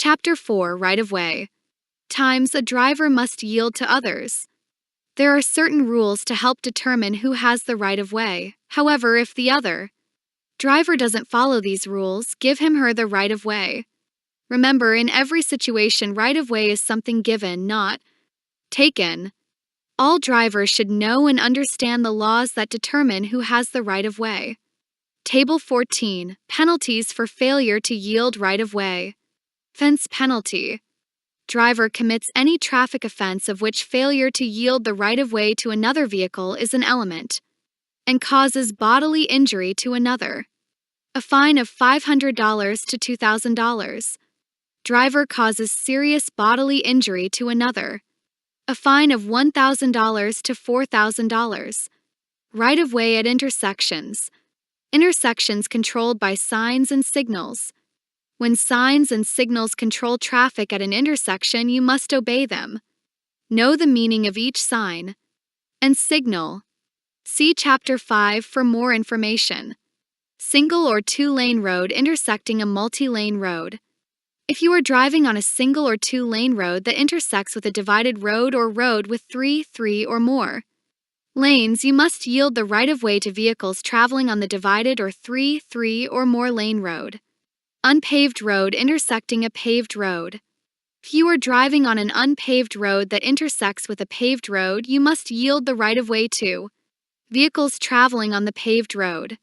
Chapter 4, Right-of-Way. Times a driver must yield to others. There are certain rules to help determine who has the right-of-way. However, if the other driver doesn't follow these rules, give him/her the right-of-way. Remember, in every situation, right-of-way is something given, not taken. All drivers should know and understand the laws that determine who has the right-of-way. Table 14. Penalties for failure to yield right-of-way. Offense penalty. Driver commits any traffic offense of which failure to yield the right-of-way to another vehicle is an element and causes bodily injury to another. A fine of $500 to $2,000. Driver causes serious bodily injury to another. A fine of $1,000 to $4,000. Right-of-way at intersections. Intersections controlled by signs and signals. When signs and signals control traffic at an intersection, you must obey them. Know the meaning of each sign and signal. See Chapter 5 for more information. Single or two-lane road intersecting a multi-lane road. If you are driving on a single or two-lane road that intersects with a divided road or road with three or more lanes, you must yield the right-of-way to vehicles traveling on the divided or three or more lane road. Unpaved road intersecting a paved road. If you are driving on an unpaved road that intersects with a paved road, you must yield the right-of-way to vehicles traveling on the paved road.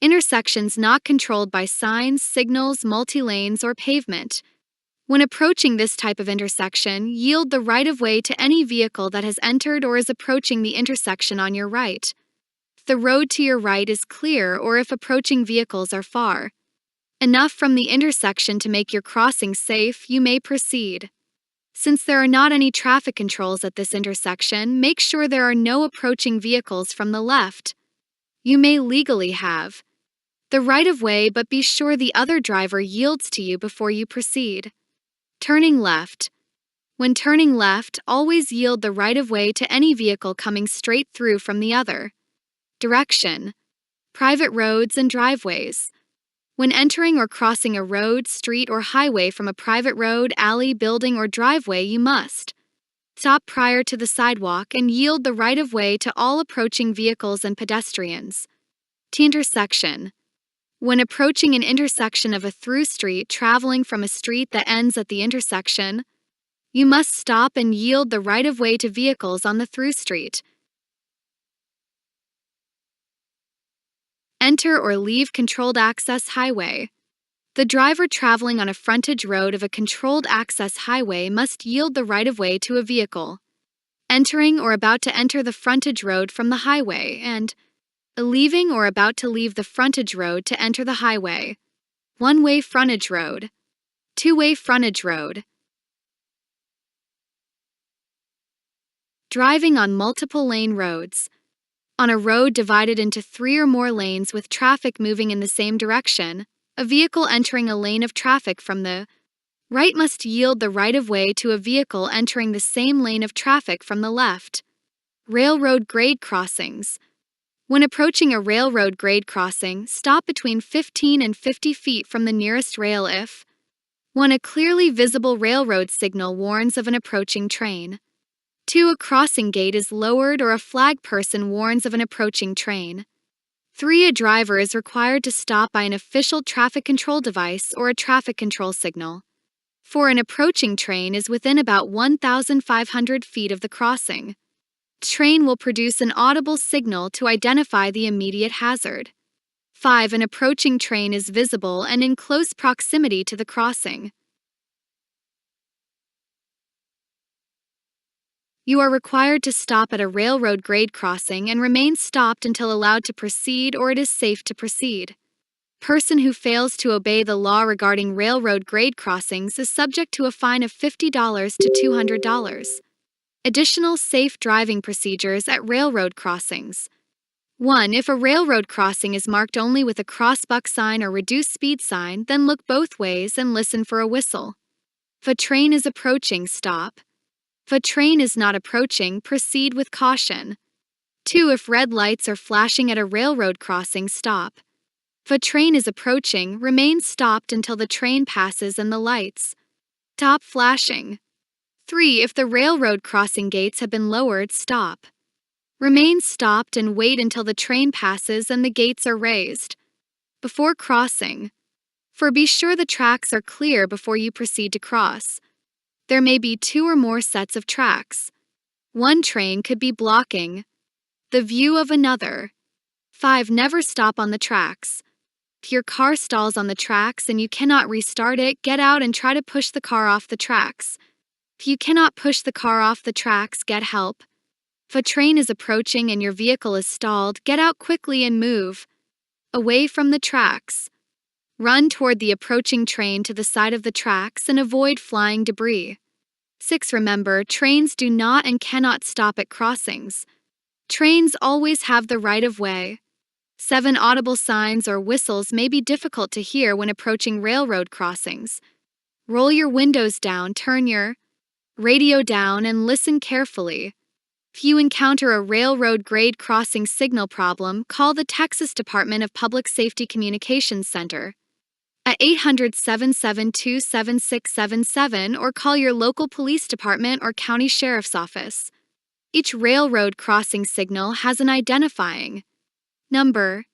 Intersections not controlled by signs, signals, multi-lanes, or pavement. When approaching this type of intersection, yield the right-of-way to any vehicle that has entered or is approaching the intersection on your right. If the road to your right is clear or if approaching vehicles are far enough from the intersection to make your crossing safe, you may proceed. Since there are not any traffic controls at this intersection, make sure there are no approaching vehicles from the left. You may legally have the right-of-way, but be sure the other driver yields to you before you proceed. Turning left. When turning left, always yield the right-of-way to any vehicle coming straight through from the other direction. Private roads and driveways. When entering or crossing a road, street, or highway from a private road, alley, building, or driveway, you must stop prior to the sidewalk and yield the right-of-way to all approaching vehicles and pedestrians. T-intersection. When approaching an intersection of a through street traveling from a street that ends at the intersection, you must stop and yield the right-of-way to vehicles on the through street. Enter or leave controlled access highway. The driver traveling on a frontage road of a controlled access highway must yield the right-of-way to a vehicle entering or about to enter the frontage road from the highway and leaving or about to leave the frontage road to enter the highway. One-way frontage road. Two-way frontage road. Driving on multiple lane roads. On a road divided into three or more lanes with traffic moving in the same direction, a vehicle entering a lane of traffic from the right must yield the right-of-way to a vehicle entering the same lane of traffic from the left. Railroad grade crossings. When approaching a railroad grade crossing, stop between 15 and 50 feet from the nearest rail if 1. A clearly visible railroad signal warns of an approaching train. 2. A crossing gate is lowered or a flag person warns of an approaching train. 3. A driver is required to stop by an official traffic control device or a traffic control signal. 4. An approaching train is within about 1,500 feet of the crossing. Train will produce an audible signal to identify the immediate hazard. 5. An approaching train is visible and in close proximity to the crossing. You are required to stop at a railroad grade crossing and remain stopped until allowed to proceed or it is safe to proceed. Person who fails to obey the law regarding railroad grade crossings is subject to a fine of $50 to $200. Additional safe driving procedures at railroad crossings. 1. If a railroad crossing is marked only with a crossbuck sign or reduced speed sign, then look both ways and listen for a whistle. If a train is approaching, stop. If a train is not approaching, proceed with caution. 2. If red lights are flashing at a railroad crossing, stop. If If a train is approaching, remain stopped until the train passes and the lights stop flashing. 3. If the railroad crossing gates have been lowered, stop. Remain stopped and wait until the train passes and the gates are raised before crossing. 4. Be sure the tracks are clear before you proceed to cross. There may be 2 or more sets of tracks. One train could be blocking the view of another. 5. Never stop on the tracks. If your car stalls on the tracks and you cannot restart it, get out and try to push the car off the tracks. If you cannot push the car off the tracks, get help. If a train is approaching and your vehicle is stalled, get out quickly and move away from the tracks. Run toward the approaching train to the side of the tracks and avoid flying debris. 6. Remember, trains do not and cannot stop at crossings. Trains always have the right of way. 7. Audible signs or whistles may be difficult to hear when approaching railroad crossings. Roll your windows down, turn your radio down, and listen carefully. If you encounter a railroad grade crossing signal problem, call the Texas Department of Public Safety Communications Center at 800-772-7677 or call your local police department or county sheriff's office. Each railroad crossing signal has an identifying number.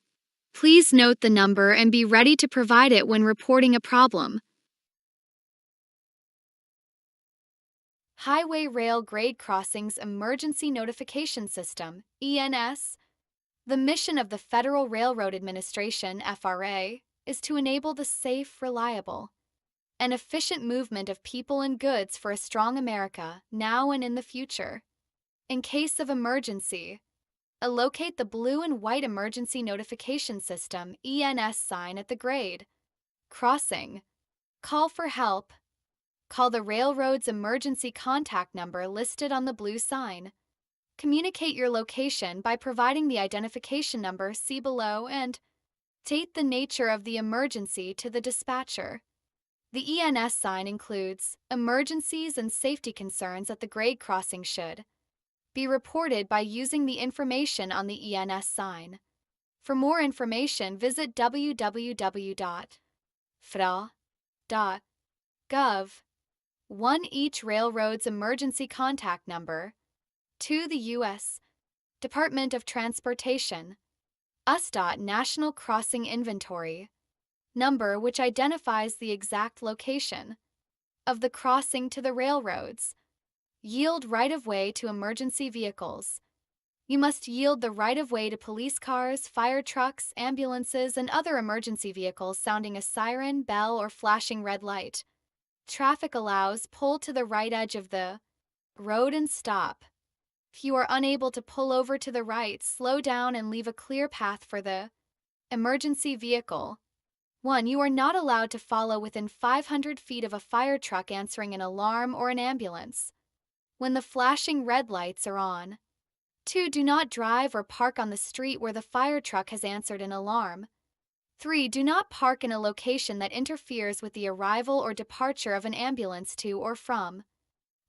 Please note the number and be ready to provide it when reporting a problem. Highway Rail Grade Crossings Emergency Notification System, ENS. The mission of the Federal Railroad Administration, FRA, is to enable the safe, reliable, and efficient movement of people and goods for a strong America, now and in the future. In case of emergency, locate the blue and white Emergency Notification System, ENS sign at the grade crossing. Call for help. Call the railroad's emergency contact number listed on the blue sign. Communicate your location by providing the identification number see below and state the nature of the emergency to the dispatcher. The ENS sign includes emergencies and safety concerns at the grade crossing should be reported by using the information on the ENS sign. For more information, visit www.fra.gov. 1. Each railroad's emergency contact number. 2. The U.S. Department of Transportation. USDOT National Crossing Inventory number, which identifies the exact location of the crossing to the railroads. Yield right-of-way to emergency vehicles. You must yield the right-of-way to police cars, fire trucks, ambulances, and other emergency vehicles sounding a siren, bell, or flashing red light. Traffic allows, pull to the right edge of the road and stop. If you are unable to pull over to the right, slow down and leave a clear path for the emergency vehicle. 1. You are not allowed to follow within 500 feet of a fire truck answering an alarm or an ambulance when the flashing red lights are on. 2. Do not drive or park on the street where the fire truck has answered an alarm. 3. Do not park in a location that interferes with the arrival or departure of an ambulance to or from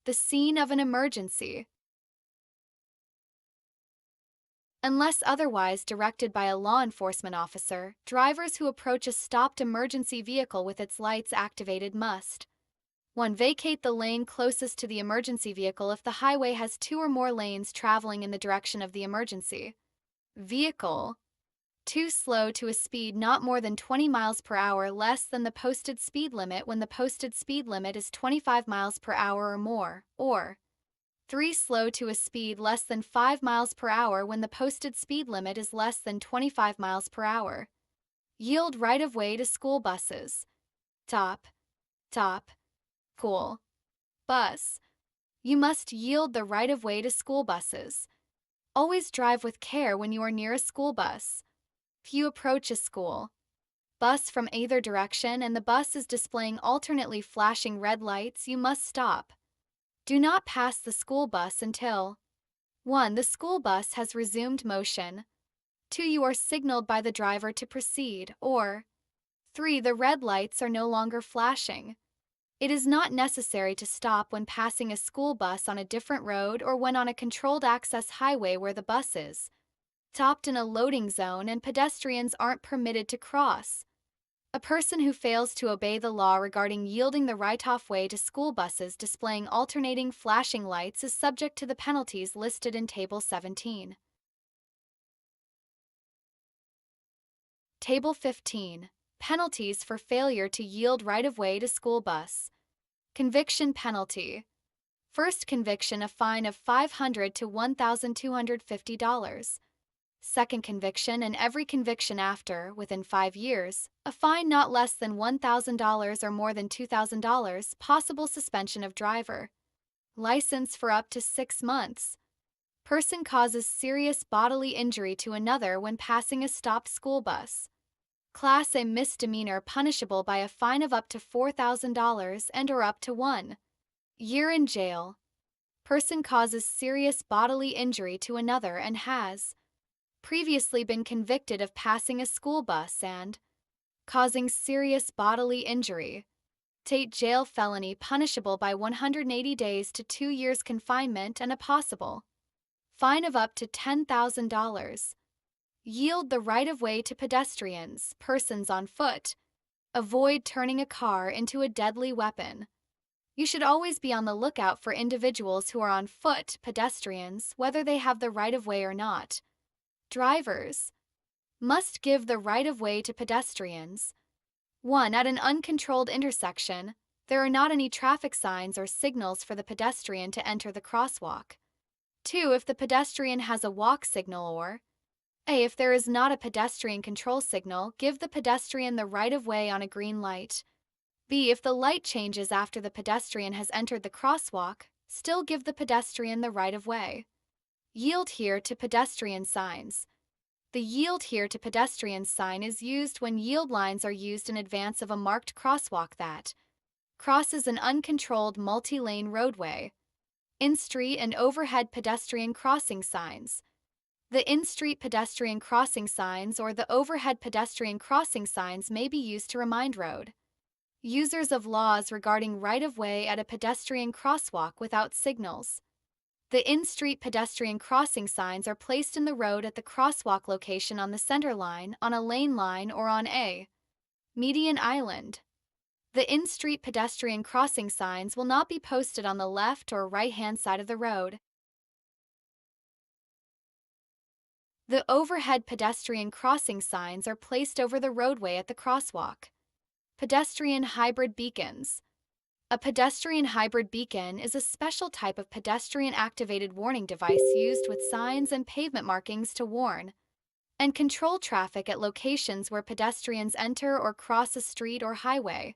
the scene of an emergency, unless otherwise directed by a law enforcement officer. Drivers who approach a stopped emergency vehicle with its lights activated must 1. Vacate the lane closest to the emergency vehicle if the highway has 2 or more lanes traveling in the direction of the emergency vehicle. 2. Slow to a speed not more than 20 miles per hour less than the posted speed limit when the posted speed limit is 25 miles per hour or more, or 3. Slow to a speed less than 5 miles per hour when the posted speed limit is less than 25 miles per hour. Yield right-of-way to school buses. Top, school, bus. You must yield the right-of-way to school buses. Always drive with care when you are near a school bus. If you approach a school bus from either direction and the bus is displaying alternately flashing red lights, you must stop. Do not pass the school bus until 1. The school bus has resumed motion. 2. You are signaled by the driver to proceed, or 3. The red lights are no longer flashing. It is not necessary to stop when passing a school bus on a different road or when on a controlled access highway where the bus is stopped in a loading zone and pedestrians aren't permitted to cross. A person who fails to obey the law regarding yielding the right-of way to school buses displaying alternating flashing lights is subject to the penalties listed in Table 17. Table 15. Penalties for failure to yield right-of-way to school bus. Conviction penalty. First conviction, a fine of $500 to $1,250. Second conviction, and every conviction after, within 5 years, a fine not less than $1,000 or more than $2,000, possible suspension of driver. License for up to 6 months. Person causes serious bodily injury to another when passing a stopped school bus. Class A misdemeanor, punishable by a fine of up to $4,000 and or up to 1 year in jail. Person causes serious bodily injury to another and has previously been convicted of passing a school bus and causing serious bodily injury. State jail felony, punishable by 180 days to 2 years confinement and a possible fine of up to $10,000. Yield the right-of-way to pedestrians, persons on foot. Avoid turning a car into a deadly weapon. You should always be on the lookout for individuals who are on foot, pedestrians, whether they have the right-of-way or not. Drivers must give the right-of-way to pedestrians. 1. At an uncontrolled intersection, there are not any traffic signs or signals for the pedestrian to enter the crosswalk. 2. If the pedestrian has a walk signal or A. If there is not a pedestrian control signal, give the pedestrian the right-of-way on a green light. B. If the light changes after the pedestrian has entered the crosswalk, still give the pedestrian the right-of-way. Yield here to pedestrian signs. The yield here to pedestrians sign is used when yield lines are used in advance of a marked crosswalk that crosses an uncontrolled multi-lane roadway. In-street and overhead pedestrian crossing signs. The in-street pedestrian crossing signs or the overhead pedestrian crossing signs may be used to remind road users of laws regarding right-of-way at a pedestrian crosswalk without signals. The in-street pedestrian crossing signs are placed in the road at the crosswalk location on the center line, on a lane line, or on a median island. The in-street pedestrian crossing signs will not be posted on the left or right-hand side of the road. The overhead pedestrian crossing signs are placed over the roadway at the crosswalk. Pedestrian hybrid beacons. A pedestrian hybrid beacon is a special type of pedestrian-activated warning device used with signs and pavement markings to warn and control traffic at locations where pedestrians enter or cross a street or highway.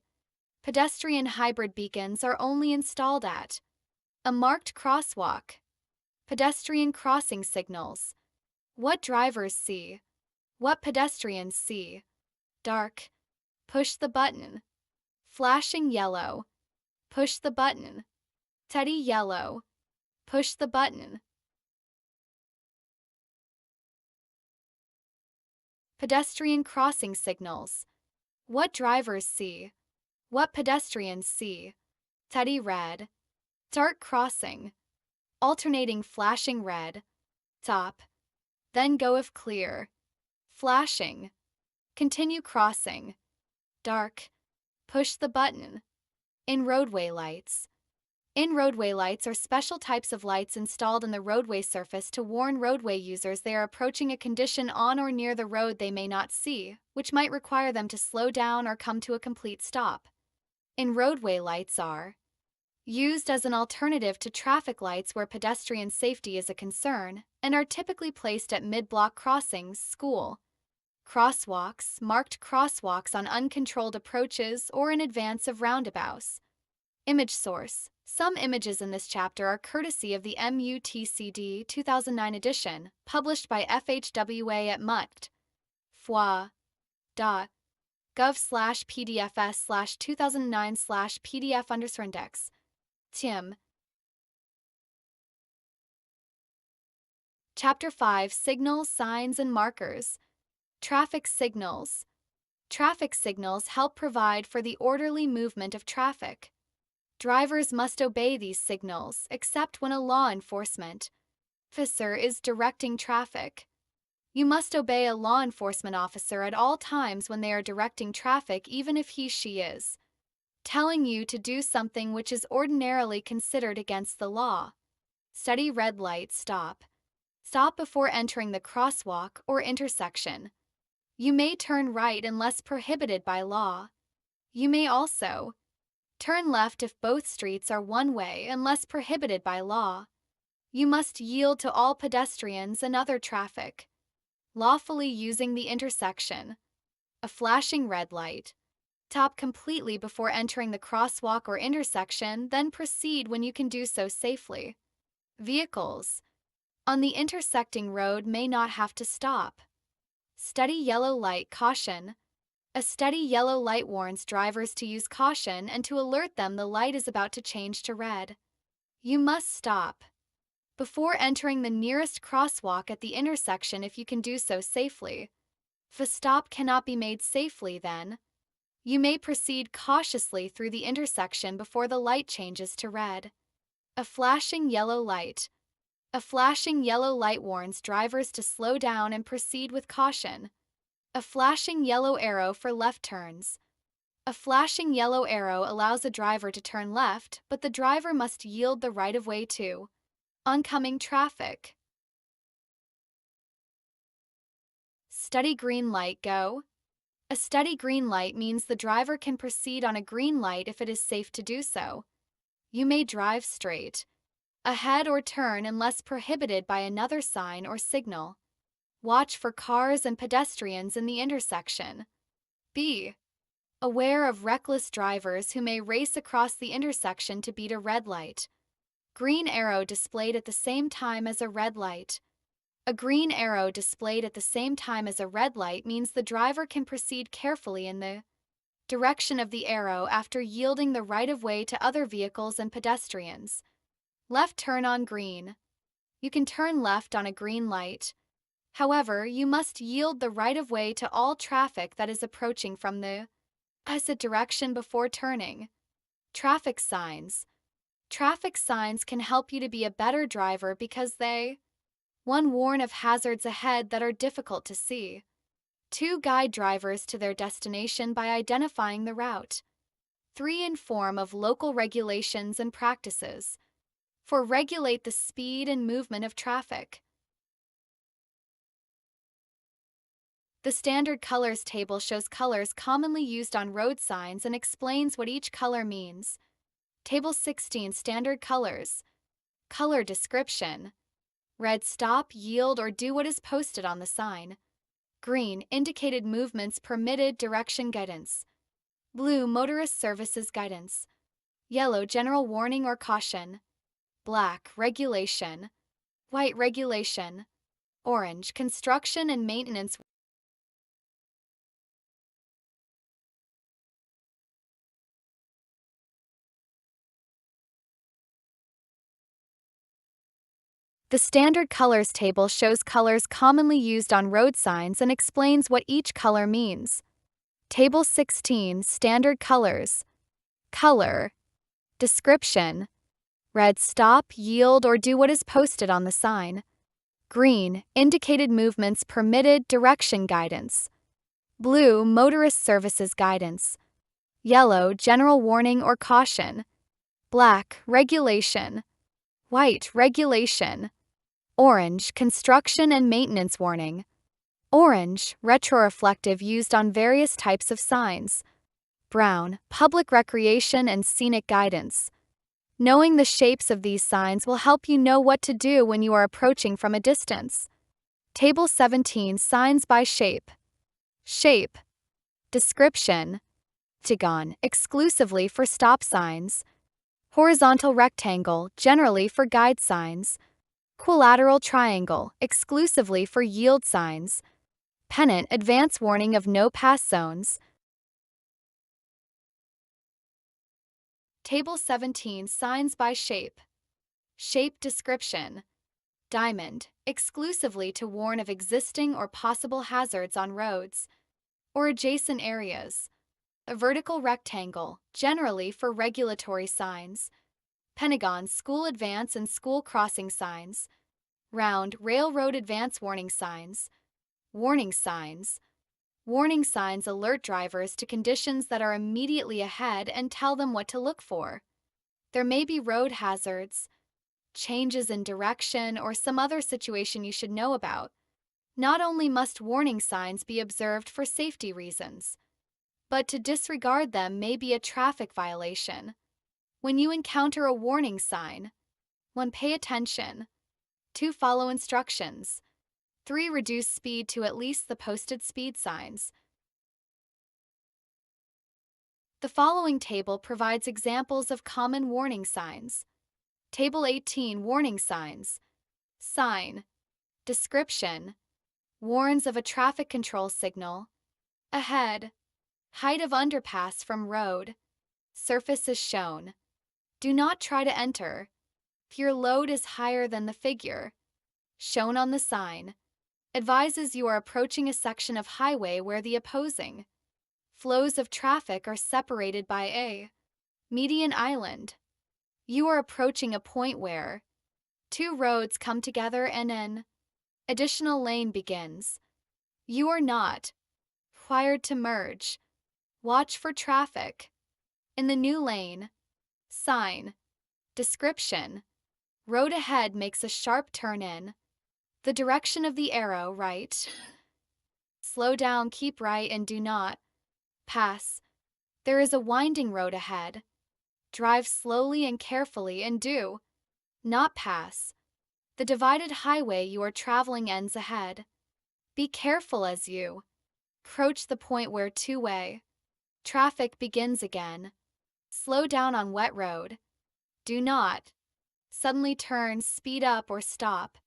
Pedestrian hybrid beacons are only installed at a marked crosswalk. Pedestrian crossing signals. What drivers see. What pedestrians see. Dark. Push the button. Flashing yellow. Push the button. Steady yellow. Push the button. Pedestrian crossing signals. What drivers see. What pedestrians see. Steady red. Start crossing. Alternating flashing red. Stop. Then go if clear. Flashing. Continue crossing. Dark. Push the button. In roadway lights. In roadway lights are special types of lights installed in the roadway surface to warn roadway users they are approaching a condition on or near the road they may not see, which might require them to slow down or come to a complete stop. In roadway lights are used as an alternative to traffic lights where pedestrian safety is a concern and are typically placed at mid-block crossings, school crosswalks, marked crosswalks on uncontrolled approaches, or in advance of roundabouts. Image source. Some images in this chapter are courtesy of the MUTCD 2009 edition, published by FHWA at mut.gov/pdfs/2009/pdf_index. Tim. Chapter 5. Signals, Signs, and Markers. Traffic signals. Traffic signals help provide for the orderly movement of traffic. Drivers must obey these signals except when a law enforcement officer is directing traffic. You must obey a law enforcement officer at all times when they are directing traffic, even if she is telling you to do something which is ordinarily considered against the law. Study red light stop. Stop before entering the crosswalk or intersection. You may turn right unless prohibited by law. You may also turn left if both streets are one way unless prohibited by law. You must yield to all pedestrians and other traffic. Lawfully using the intersection. A flashing red light. Stop completely before entering the crosswalk or intersection, then proceed when you can do so safely. Vehicles on the intersecting road may not have to stop. Steady yellow light caution. A steady yellow light warns drivers to use caution and to alert them the light is about to change to red. You must stop before entering the nearest crosswalk at the intersection if you can do so safely. If a stop cannot be made safely, then you may proceed cautiously through the intersection before the light changes to red. A flashing yellow light. A flashing yellow light warns drivers to slow down and proceed with caution. A flashing yellow arrow for left turns. A flashing yellow arrow allows a driver to turn left, but the driver must yield the right-of-way to oncoming traffic. Steady green light go. A steady green light means the driver can proceed on a green light if it is safe to do so. You may drive straight ahead or turn unless prohibited by another sign or signal. Watch for cars and pedestrians in the intersection. Be aware of reckless drivers who may race across the intersection to beat a red light. Green arrow displayed at the same time as a red light. A green arrow displayed at the same time as a red light means the driver can proceed carefully in the direction of the arrow after yielding the right-of-way to other vehicles and pedestrians. Left turn on green. You can turn left on a green light. However, you must yield the right-of-way to all traffic that is approaching from the opposite direction before turning. Traffic signs. Traffic signs can help you to be a better driver because they 1. Warn of hazards ahead that are difficult to see. 2. Guide drivers to their destination by identifying the route. 3. Inform of local regulations and practices. 4. Regulate the speed and movement of traffic. The standard colors table shows colors commonly used on road signs and explains what each color means. Table 16 Standard colors. Color description. Red, stop, yield, or do what is posted on the sign. Green, indicated movements permitted, direction guidance. Blue, motorist services guidance. Yellow, general warning or caution. Black, regulation. White, regulation. Orange, construction and maintenance. The standard colors table shows colors commonly used on road signs and explains what each color means. Table 16 Standard colors. Color. Description. Red, stop, yield, or do what is posted on the sign. Green, indicated movements permitted, direction guidance. Blue, motorist services guidance. Yellow, general warning or caution. Black, regulation. White, regulation. Orange, construction and maintenance warning. Orange, retroreflective, used on various types of signs. Brown, public recreation and scenic guidance. Knowing the shapes of these signs will help you know what to do when you are approaching from a distance. Table 17 Signs by shape. Shape. Description. Octagon, exclusively for stop signs. Horizontal rectangle, generally for guide signs. Equilateral triangle, exclusively for yield signs. Pennant, advance warning of no pass zones. Table 17 Signs by shape. Shape description. Diamond, exclusively to warn of existing or possible hazards on roads or adjacent areas. A vertical rectangle, generally for regulatory signs. Pentagon, school advance and school crossing signs. Round, railroad advance warning signs. Warning signs. Warning signs alert drivers to conditions that are immediately ahead and tell them what to look for. There may be road hazards, changes in direction, or some other situation you should know about. Not only must warning signs be observed for safety reasons, but to disregard them may be a traffic violation. When you encounter a warning sign, 1. Pay attention. 2. Follow instructions. 3. Reduce speed to at least the posted speed signs. The following table provides examples of common warning signs. Table 18. Warning signs. Sign. Description. Warns of a traffic control signal. Ahead. Height of underpass from road. Surface is shown. Do not try to enter if your load is higher than the figure shown on the sign. Advises you are approaching a section of highway where the opposing flows of traffic are separated by a median island. You are approaching a point where 2 roads come together and an additional lane begins. You are not required to merge. Watch for traffic in the new lane. Sign. Description. Road ahead makes a sharp turn in the direction of the arrow, right. Slow down, keep right, and do not pass. There is a winding road ahead. Drive slowly and carefully and do not pass. The divided highway you are traveling ends ahead. Be careful as you approach the point where two-way traffic begins again. Slow down on wet road. Do not suddenly turn, speed up, or stop.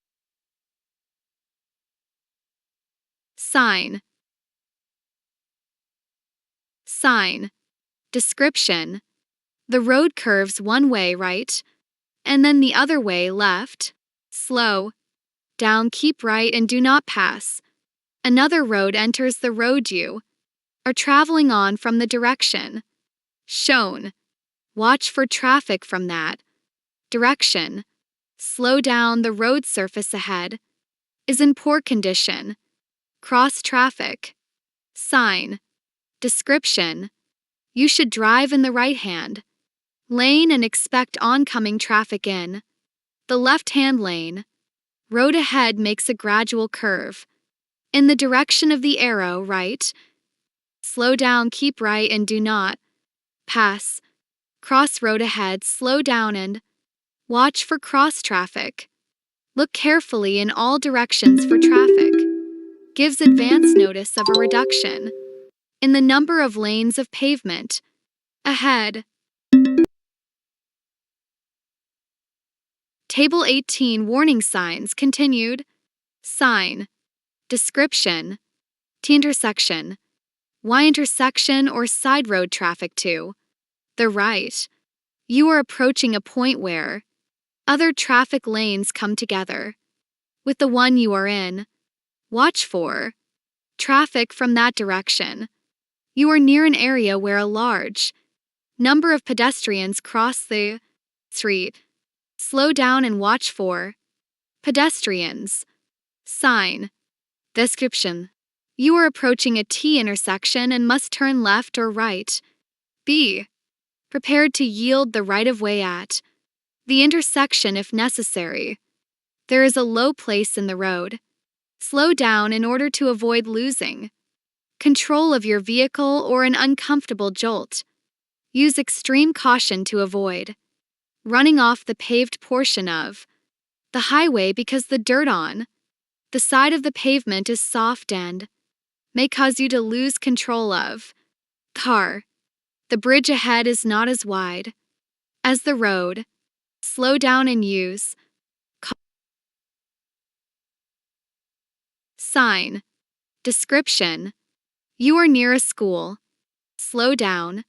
Sign. Sign. Description. The road curves one way right, and then the other way left. Slow down, keep right, and do not pass. Another road enters the road you are traveling on from the direction shown. Watch for traffic from that direction. Slow down, the road surface ahead is in poor condition. Cross traffic. Sign. Description. You should drive in the right-hand lane and expect oncoming traffic in the left-hand lane. Road ahead makes a gradual curve in the direction of the arrow, right. Slow down, keep right, and do not pass. Cross road ahead, slow down and watch for cross traffic. Look carefully in all directions for traffic. Gives advance notice of a reduction in the number of lanes of pavement ahead. Table 18. Warning signs continued. Sign. Description. T intersection. Y intersection or side road traffic to the right. You are approaching a point where other traffic lanes come together with the one you are in. Watch for traffic from that direction. You are near an area where a large number of pedestrians cross the street. Slow down and watch for pedestrians. Sign. Description. You are approaching a T intersection and must turn left or right. B. Prepared to yield the right-of-way at the intersection if necessary. There is a low place in the road. Slow down in order to avoid losing control of your vehicle or an uncomfortable jolt. Use extreme caution to avoid running off the paved portion of the highway because the dirt on the side of the pavement is soft and may cause you to lose control of car. The bridge ahead is not as wide as the road. Slow down and use sign. Description. You are near a school. Slow down.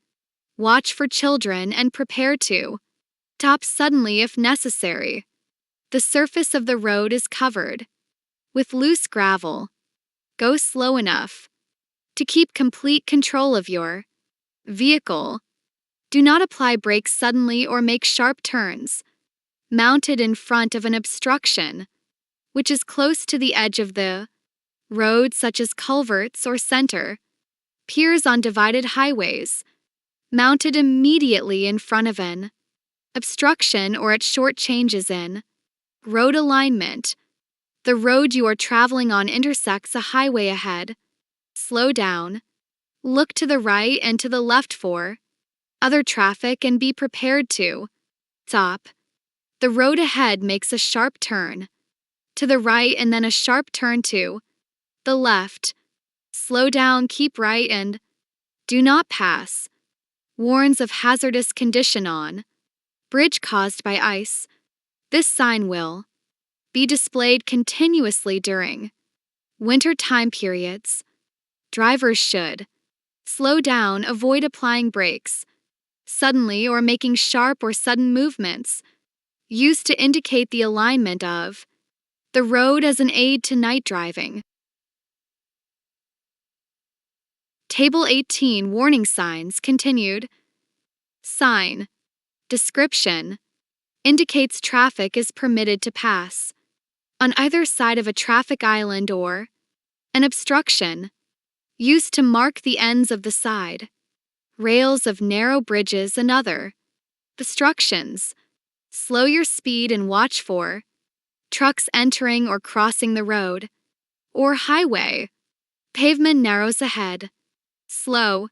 Watch for children and prepare to stop suddenly if necessary. The surface of the road is covered with loose gravel. Go slow enough to keep complete control of your vehicle. Do not apply brakes suddenly or make sharp turns. Mounted in front of an obstruction, which is close to the edge of the roads such as culverts or center, piers on divided highways, mounted immediately in front of an obstruction or at short changes in road alignment. The road you are traveling on intersects a highway ahead. Slow down. Look to the right and to the left for other traffic and be prepared to stop. The road ahead makes a sharp turn to the right and then a sharp turn to the left. Slow down, keep right, and do not pass. Warns of hazardous condition on bridge caused by ice. This sign will be displayed continuously during winter time periods. Drivers should slow down, avoid applying brakes suddenly or making sharp or sudden movements, used to indicate the alignment of the road as an aid to night driving. Table 18, warning signs, continued. Sign. Description. Indicates traffic is permitted to pass on either side of a traffic island or an obstruction, used to mark the ends of the side rails of narrow bridges and other obstructions. Slow your speed and watch for trucks entering or crossing the road or highway. Pavement narrows ahead. Slow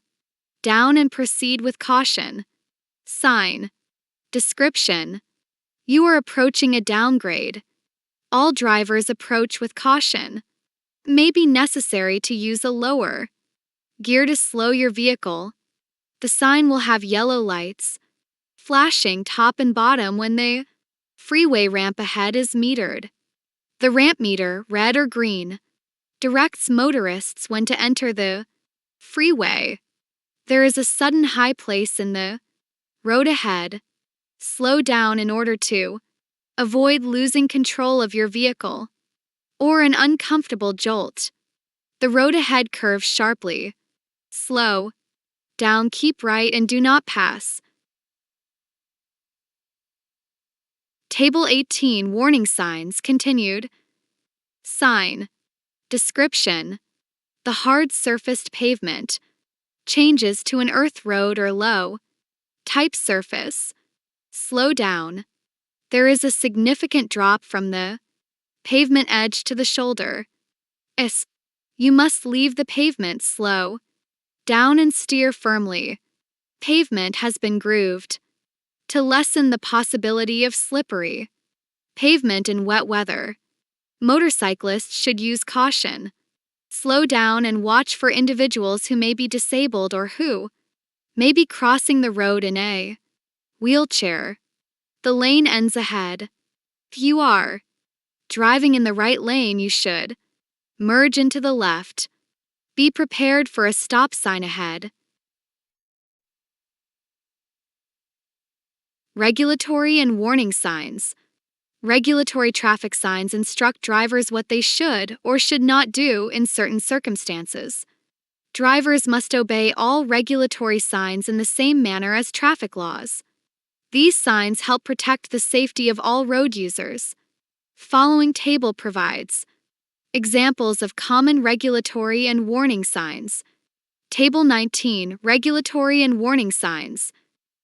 down and proceed with caution. Sign. Description. You are approaching a downgrade. All drivers approach with caution. May be necessary to use a lower gear to slow your vehicle. The sign will have yellow lights flashing top and bottom when the freeway ramp ahead is metered. The ramp meter, red or green, directs motorists when to enter the freeway. There is a sudden high place in the road ahead. Slow down in order to avoid losing control of your vehicle or an uncomfortable jolt. The road ahead curves sharply. Slow down, keep right, and do not pass. Table 18, warning signs, continued. Sign. Description. The hard surfaced pavement changes to an earth road or low type surface. Slow down. There is a significant drop from the pavement edge to the shoulder. You must leave the pavement. Slow down and steer firmly. Pavement has been grooved to lessen the possibility of slippery pavement in wet weather. Motorcyclists should use caution. Slow down and watch for individuals who may be disabled or who may be crossing the road in a wheelchair. The lane ends ahead. If you are driving in the right lane, you should merge into the left. Be prepared for a stop sign ahead. Regulatory and warning signs. Regulatory traffic signs instruct drivers what they should or should not do in certain circumstances. Drivers must obey all regulatory signs in the same manner as traffic laws. These signs help protect the safety of all road users. Following table provides examples of common regulatory and warning signs. Table 19, regulatory and warning signs.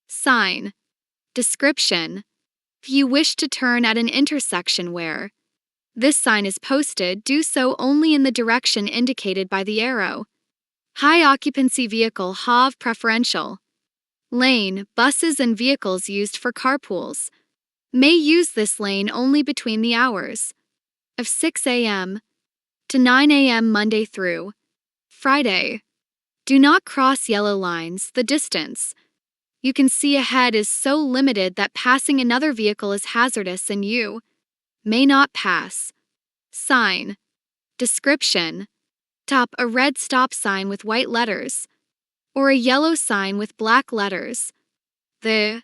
Sign. Description. If you wish to turn at an intersection where this sign is posted, do so only in the direction indicated by the arrow. High occupancy vehicle have preferential lane. Buses and vehicles used for carpools may use this lane only between the hours of 6 a.m. to 9 a.m. Monday through Friday. Do not cross yellow lines. The distance you can see ahead is so limited that passing another vehicle is hazardous and you may not pass. Sign. Description. Top a red stop sign with white letters or a yellow sign with black letters. The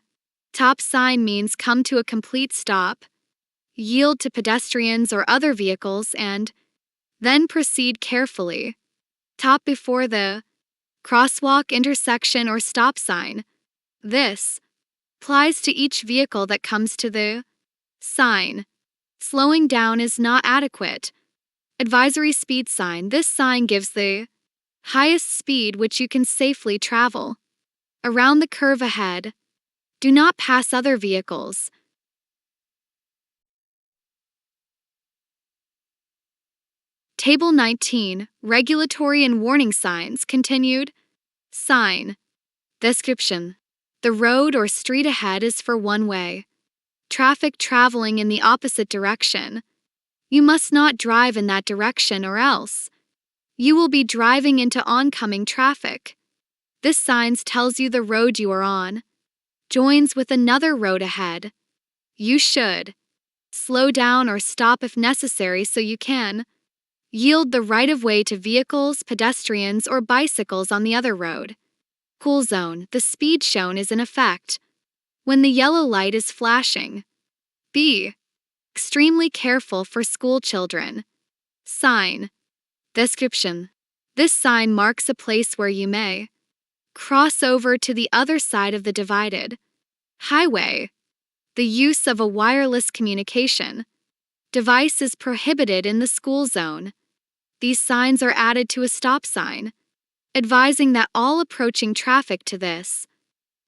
top sign means come to a complete stop, yield to pedestrians or other vehicles, and then proceed carefully. Top before the crosswalk, intersection, or stop sign. This applies to each vehicle that comes to the sign. Slowing down is not adequate. Advisory speed sign. This sign gives the highest speed which you can safely travel. Around the curve ahead. Do not pass other vehicles. Table 19. Regulatory and warning signs. Continued. Sign. Description. The road or street ahead is for one way. Traffic traveling in the opposite direction. You must not drive in that direction or else you will be driving into oncoming traffic. This sign tells you the road you are on joins with another road ahead. You should slow down or stop if necessary so you can yield the right-of-way to vehicles, pedestrians, or bicycles on the other road. Cool zone. The speed shown is in effect when the yellow light is flashing. Be extremely careful for school children. Sign. Description. This sign marks a place where you may cross over to the other side of the divided highway. The use of a wireless communication device is prohibited in the school zone. These signs are added to a stop sign, advising that all approaching traffic to this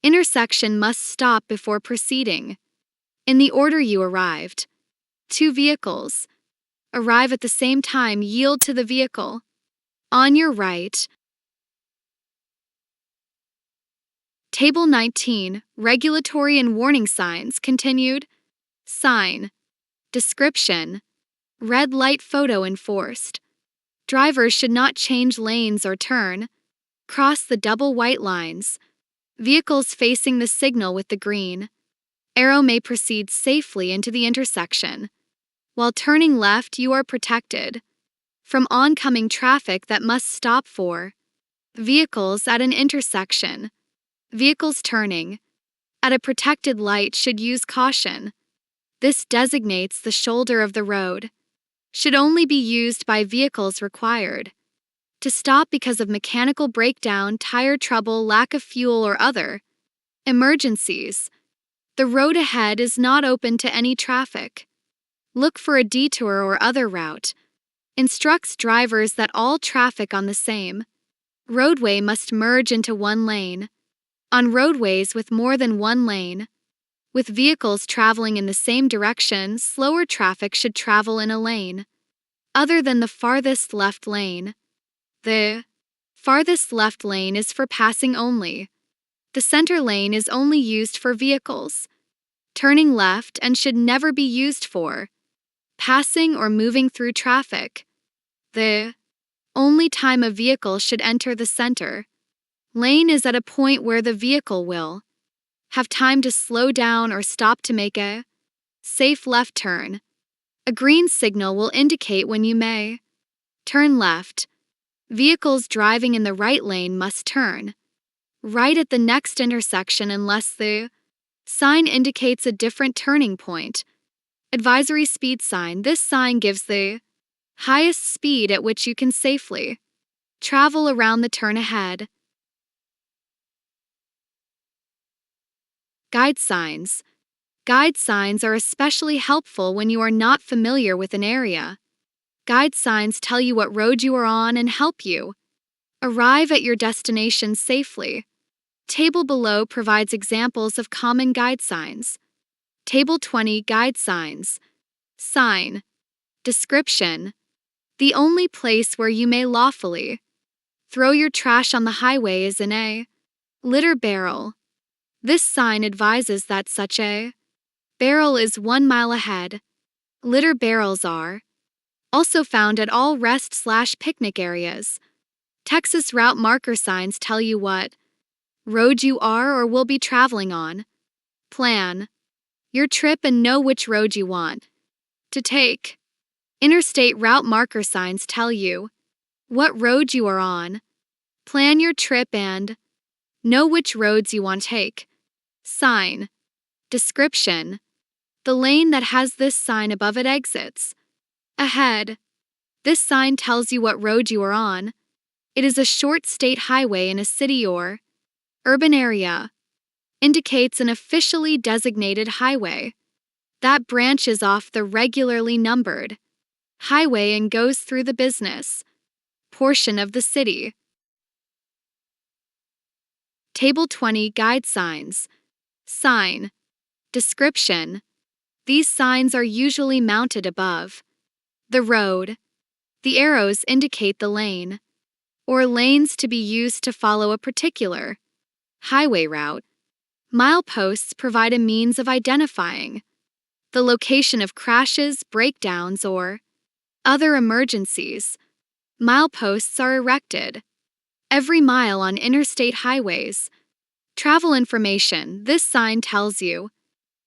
intersection must stop before proceeding. In the order you arrived. 2 vehicles arrive at the same time. Yield to the vehicle on your right. Table 19. Regulatory and warning signs. Continued. Sign. Description. Red light photo enforced. Drivers should not change lanes or turn. Cross the double white lines. Vehicles facing the signal with the green arrow may proceed safely into the intersection. While turning left, you are protected from oncoming traffic that must stop for vehicles at an intersection. Vehicles turning at a protected light should use caution. This designates the shoulder of the road. Should only be used by vehicles required to stop because of mechanical breakdown, tire trouble, lack of fuel, or other emergencies. The road ahead is not open to any traffic. Look for a detour or other route. Instructs drivers that all traffic on the same roadway must merge into one lane. On roadways with more than one lane, with vehicles traveling in the same direction, slower traffic should travel in a lane other than the farthest left lane. The farthest left lane is for passing only. The center lane is only used for vehicles turning left and should never be used for passing or moving through traffic. The only time a vehicle should enter the center lane is at a point where the vehicle will have time to slow down or stop to make a safe left turn. A green signal will indicate when you may turn left. Vehicles driving in the right lane must turn right at the next intersection unless the sign indicates a different turning point. Advisory speed sign. This sign gives the highest speed at which you can safely travel around the turn ahead. Guide signs. Guide signs are especially helpful when you are not familiar with an area. Guide signs tell you what road you are on and help you arrive at your destination safely. Table below provides examples of common guide signs. Table 20. Guide signs. Sign. Description. The only place where you may lawfully throw your trash on the highway is in a litter barrel. This sign advises that such a barrel is 1 mile ahead. Litter barrels are also found at all rest/picnic areas. Texas route marker signs tell you what road you are or will be traveling on. Plan your trip and know which road you want to take. Interstate route marker signs tell you what road you are on. Plan your trip and know which roads you want to take. Sign. Description. The lane that has this sign above it exits ahead. This sign tells you what road you are on. It is a short state highway in a city or urban area. Indicates an officially designated highway that branches off the regularly numbered highway and goes through the business portion of the city. Table 20 Guide signs. Sign. Description. These signs are usually mounted above the road. The arrows indicate the lane, or lanes to be used to follow a particular highway route. Mileposts provide a means of identifying the location of crashes, breakdowns, or other emergencies. Mileposts are erected every mile on interstate highways. Travel information. This sign tells you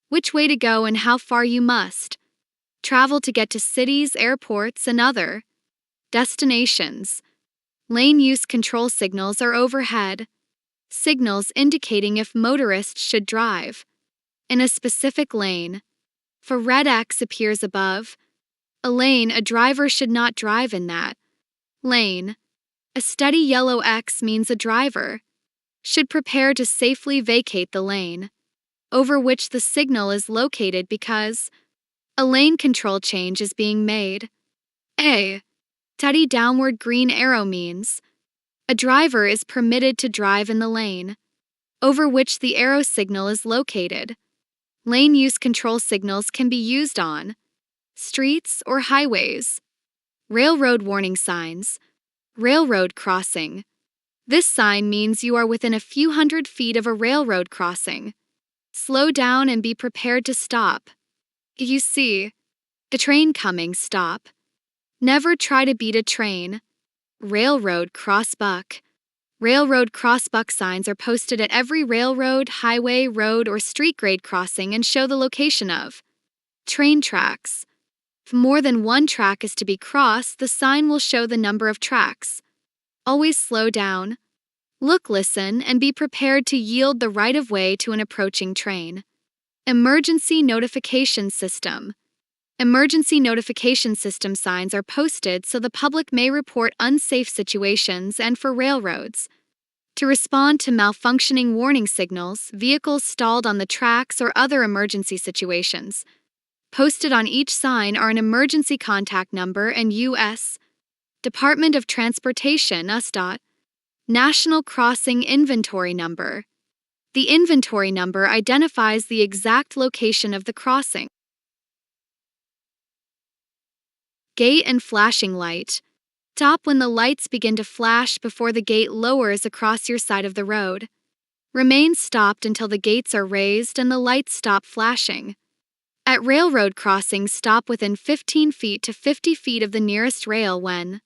which way to go and how far you must travel to get to cities, airports, and other destinations. Lane use control signals are overhead, signals indicating if motorists should drive in a specific lane. If a red X appears above a lane, a driver should not drive in that lane. A steady yellow X means a driver should prepare to safely vacate the lane over which the signal is located because a lane control change is being made. A steady downward green arrow means a driver is permitted to drive in the lane over which the arrow signal is located. Lane use control signals can be used on streets or highways. Railroad warning signs. Railroad crossing. This sign means you are within a few hundred feet of a railroad crossing. Slow down and be prepared to stop. If you see a train coming, stop. Never try to beat a train. Railroad crossbuck. Railroad crossbuck signs are posted at every railroad, highway, road, or street grade crossing and show the location of train tracks. If more than one track is to be crossed, the sign will show the number of tracks. Always slow down. Look, listen, and be prepared to yield the right-of-way to an approaching train. Emergency notification system. Emergency notification system signs are posted so the public may report unsafe situations and for railroads to respond to malfunctioning warning signals, vehicles stalled on the tracks, or other emergency situations. Posted on each sign are an emergency contact number and U.S. Department of Transportation USDOT National Crossing Inventory Number. The inventory number identifies the exact location of the crossing. Gate and flashing light. Stop when the lights begin to flash before the gate lowers across your side of the road. Remain stopped until the gates are raised and the lights stop flashing. At railroad crossings, stop within 15 feet to 50 feet of the nearest rail when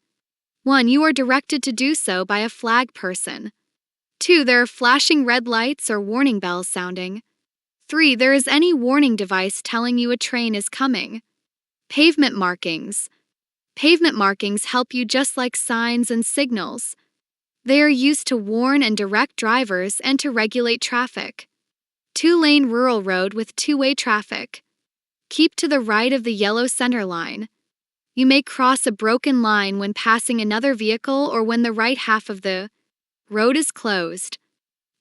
1. You are directed to do so by a flag person. 2. There are flashing red lights or warning bells sounding. 3. There is any warning device telling you a train is coming. Pavement markings. Pavement markings help you just like signs and signals. They are used to warn and direct drivers and to regulate traffic. 2-lane rural road with two-way traffic. Keep to the right of the yellow center line. You may cross a broken line when passing another vehicle or when the right half of the road is closed.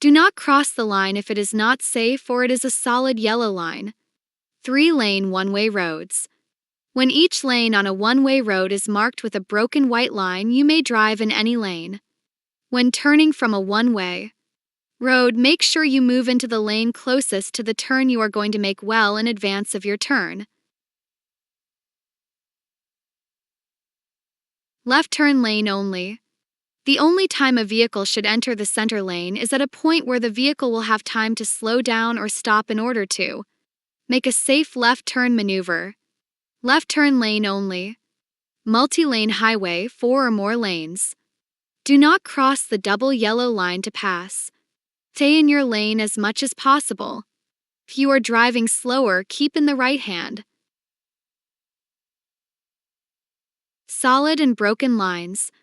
Do not cross the line if it is not safe or it is a solid yellow line. 3-lane one-way roads. When each lane on a one-way road is marked with a broken white line, you may drive in any lane. When turning from a one-way road, make sure you move into the lane closest to the turn you are going to make well in advance of your turn. Left turn lane only. The only time a vehicle should enter the center lane is at a point where the vehicle will have time to slow down or stop in order to make a safe left turn maneuver. Left turn lane only. Multi-lane highway, 4 or more lanes. Do not cross the double yellow line to pass. Stay in your lane as much as possible. If you are driving slower, keep in the right hand. Solid and broken lines.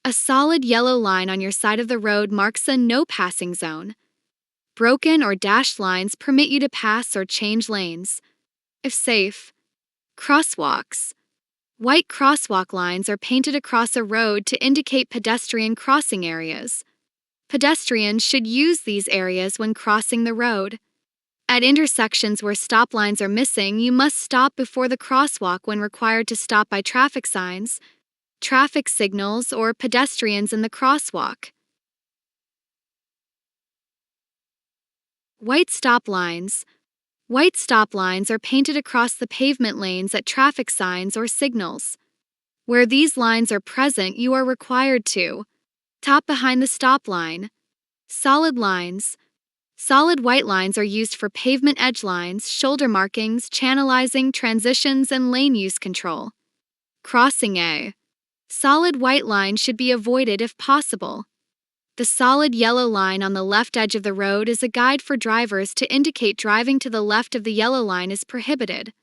A solid yellow line on your side of the road marks a no passing zone. Broken or dashed lines permit you to pass or change lanes. If safe. Crosswalks. White crosswalk lines are painted across a road to indicate pedestrian crossing areas. Pedestrians should use these areas when crossing the road. At intersections where stop lines are missing, you must stop before the crosswalk when required to stop by traffic signs, traffic signals, or pedestrians in the crosswalk. White stop lines. White stop lines are painted across the pavement lanes at traffic signs or signals. Where these lines are present, you are required to stop behind the stop line. Solid lines. Solid white lines are used for pavement edge lines, shoulder markings, channelizing, transitions, and lane use control. Crossing A. Solid white line should be avoided if possible. The solid yellow line on the left edge of the road is a guide for drivers to indicate driving to the left of the yellow line is prohibited.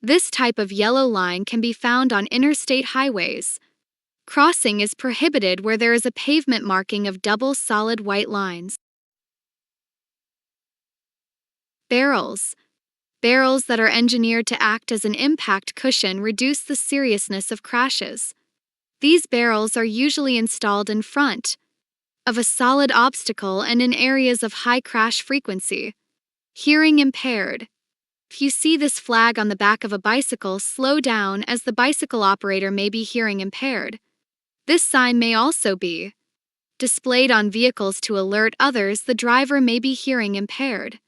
This type of yellow line can be found on interstate highways. Crossing is prohibited where there is a pavement marking of double solid white lines. Barrels. Barrels that are engineered to act as an impact cushion reduce the seriousness of crashes. These barrels are usually installed in front of a solid obstacle and in areas of high crash frequency. Hearing impaired. If you see this flag on the back of a bicycle, slow down as the bicycle operator may be hearing impaired. This sign may also be displayed on vehicles to alert others the driver may be hearing impaired.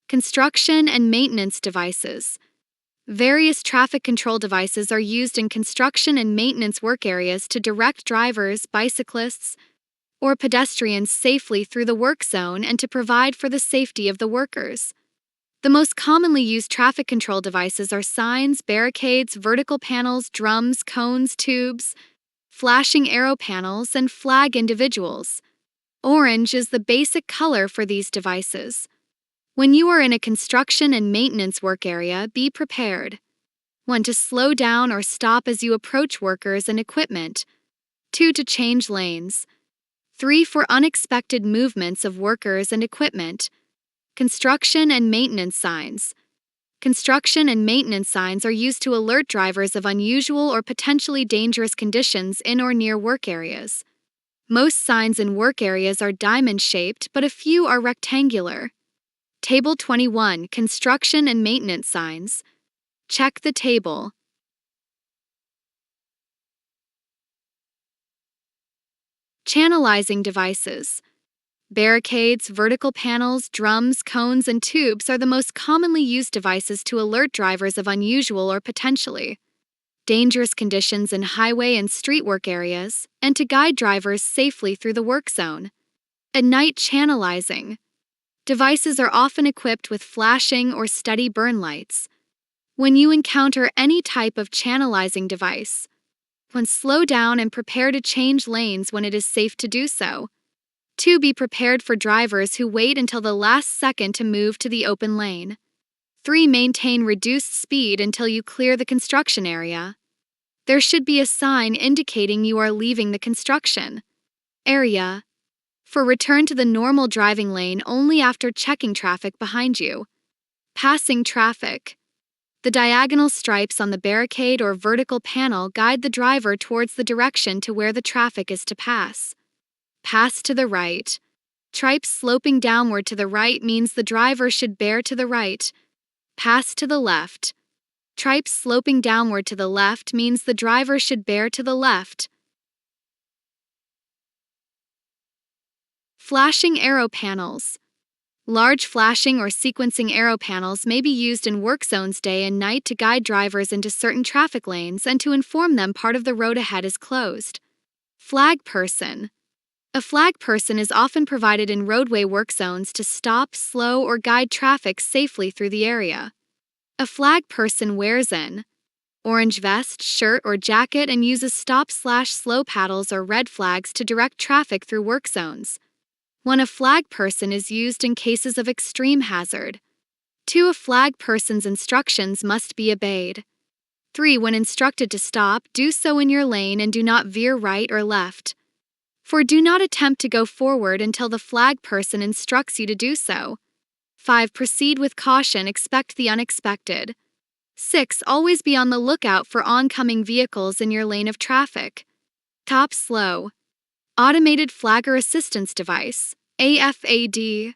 Construction and maintenance devices. Various traffic control devices are used in construction and maintenance work areas to direct drivers, bicyclists, or pedestrians safely through the work zone and to provide for the safety of the workers. The most commonly used traffic control devices are signs, barricades, vertical panels, drums, cones, tubes, flashing arrow panels, and flag individuals. Orange is the basic color for these devices. When you are in a construction and maintenance work area, be prepared. 1. To slow down or stop as you approach workers and equipment. 2. To change lanes. 3. For unexpected movements of workers and equipment. Construction and maintenance signs. Construction and maintenance signs are used to alert drivers of unusual or potentially dangerous conditions in or near work areas. Most signs in work areas are diamond-shaped, but a few are rectangular. Table 21. Construction and maintenance signs. Check the table. Channelizing devices. Barricades, vertical panels, drums, cones, and tubes are the most commonly used devices to alert drivers of unusual or potentially dangerous conditions in highway and street work areas, and to guide drivers safely through the work zone. At night, channelizing. Devices are often equipped with flashing or steady burn lights. When you encounter any type of channelizing device, 1. Slow down and prepare to change lanes when it is safe to do so. 2. Be prepared for drivers who wait until the last second to move to the open lane. 3. Maintain reduced speed until you clear the construction area. There should be a sign indicating you are leaving the construction area. 4. Return to the normal driving lane only after checking traffic behind you. Passing traffic. The diagonal stripes on the barricade or vertical panel guide the driver towards the direction to where the traffic is to pass. Pass to the right. Stripes sloping downward to the right means the driver should bear to the right. Pass to the left. Stripes sloping downward to the left means the driver should bear to the left. Flashing arrow panels. Large flashing or sequencing arrow panels may be used in work zones day and night to guide drivers into certain traffic lanes and to inform them part of the road ahead is closed. Flag person. A flag person is often provided in roadway work zones to stop, slow, or guide traffic safely through the area. A flag person wears an orange vest, shirt, or jacket and uses stop/slow paddles or red flags to direct traffic through work zones. 1. A flag person is used in cases of extreme hazard. 2. A flag person's instructions must be obeyed. 3. When instructed to stop, do so in your lane and do not veer right or left. 4. Do not attempt to go forward until the flag person instructs you to do so. 5. Proceed with caution, expect the unexpected. 6. Always be on the lookout for oncoming vehicles in your lane of traffic. Stop slow. Automated flagger assistance device, AFAD.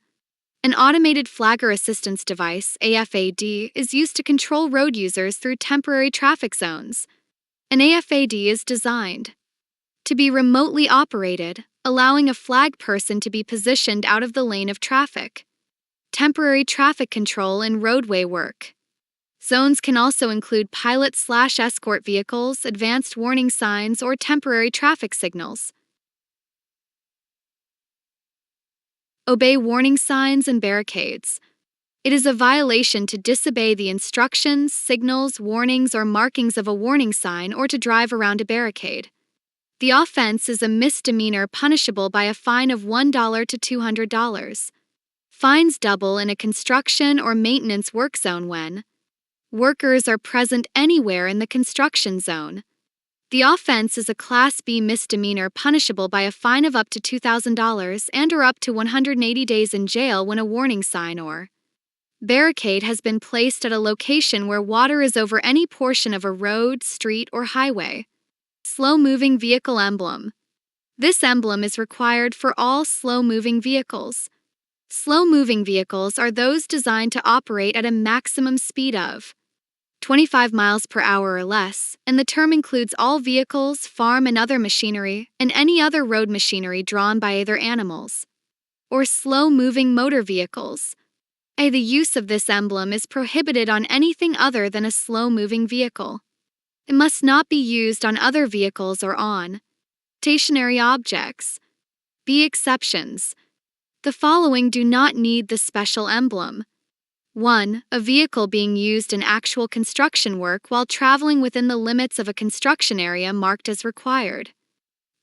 An automated flagger assistance device, AFAD, is used to control road users through temporary traffic zones. An AFAD is designed to be remotely operated, allowing a flag person to be positioned out of the lane of traffic. Temporary traffic control in roadway work. Zones can also include pilot/escort vehicles, advanced warning signs, or temporary traffic signals. Obey warning signs and barricades. It is a violation to disobey the instructions, signals, warnings, or markings of a warning sign or to drive around a barricade. The offense is a misdemeanor punishable by a fine of $1 to $200. Fines double in a construction or maintenance work zone when workers are present anywhere in the construction zone. The offense is a Class B misdemeanor punishable by a fine of up to $2,000 and/or up to 180 days in jail when a warning sign or barricade has been placed at a location where water is over any portion of a road, street, or highway. Slow-moving vehicle emblem. This emblem is required for all slow-moving vehicles. Slow-moving vehicles are those designed to operate at a maximum speed of 25 miles per hour or less, and the term includes all vehicles, farm and other machinery, and any other road machinery drawn by either animals or slow-moving motor vehicles. The use of this emblem is prohibited on anything other than a slow-moving vehicle. It must not be used on other vehicles or on stationary objects. B. Exceptions. The following do not need the special emblem. 1. A vehicle being used in actual construction work while traveling within the limits of a construction area marked as required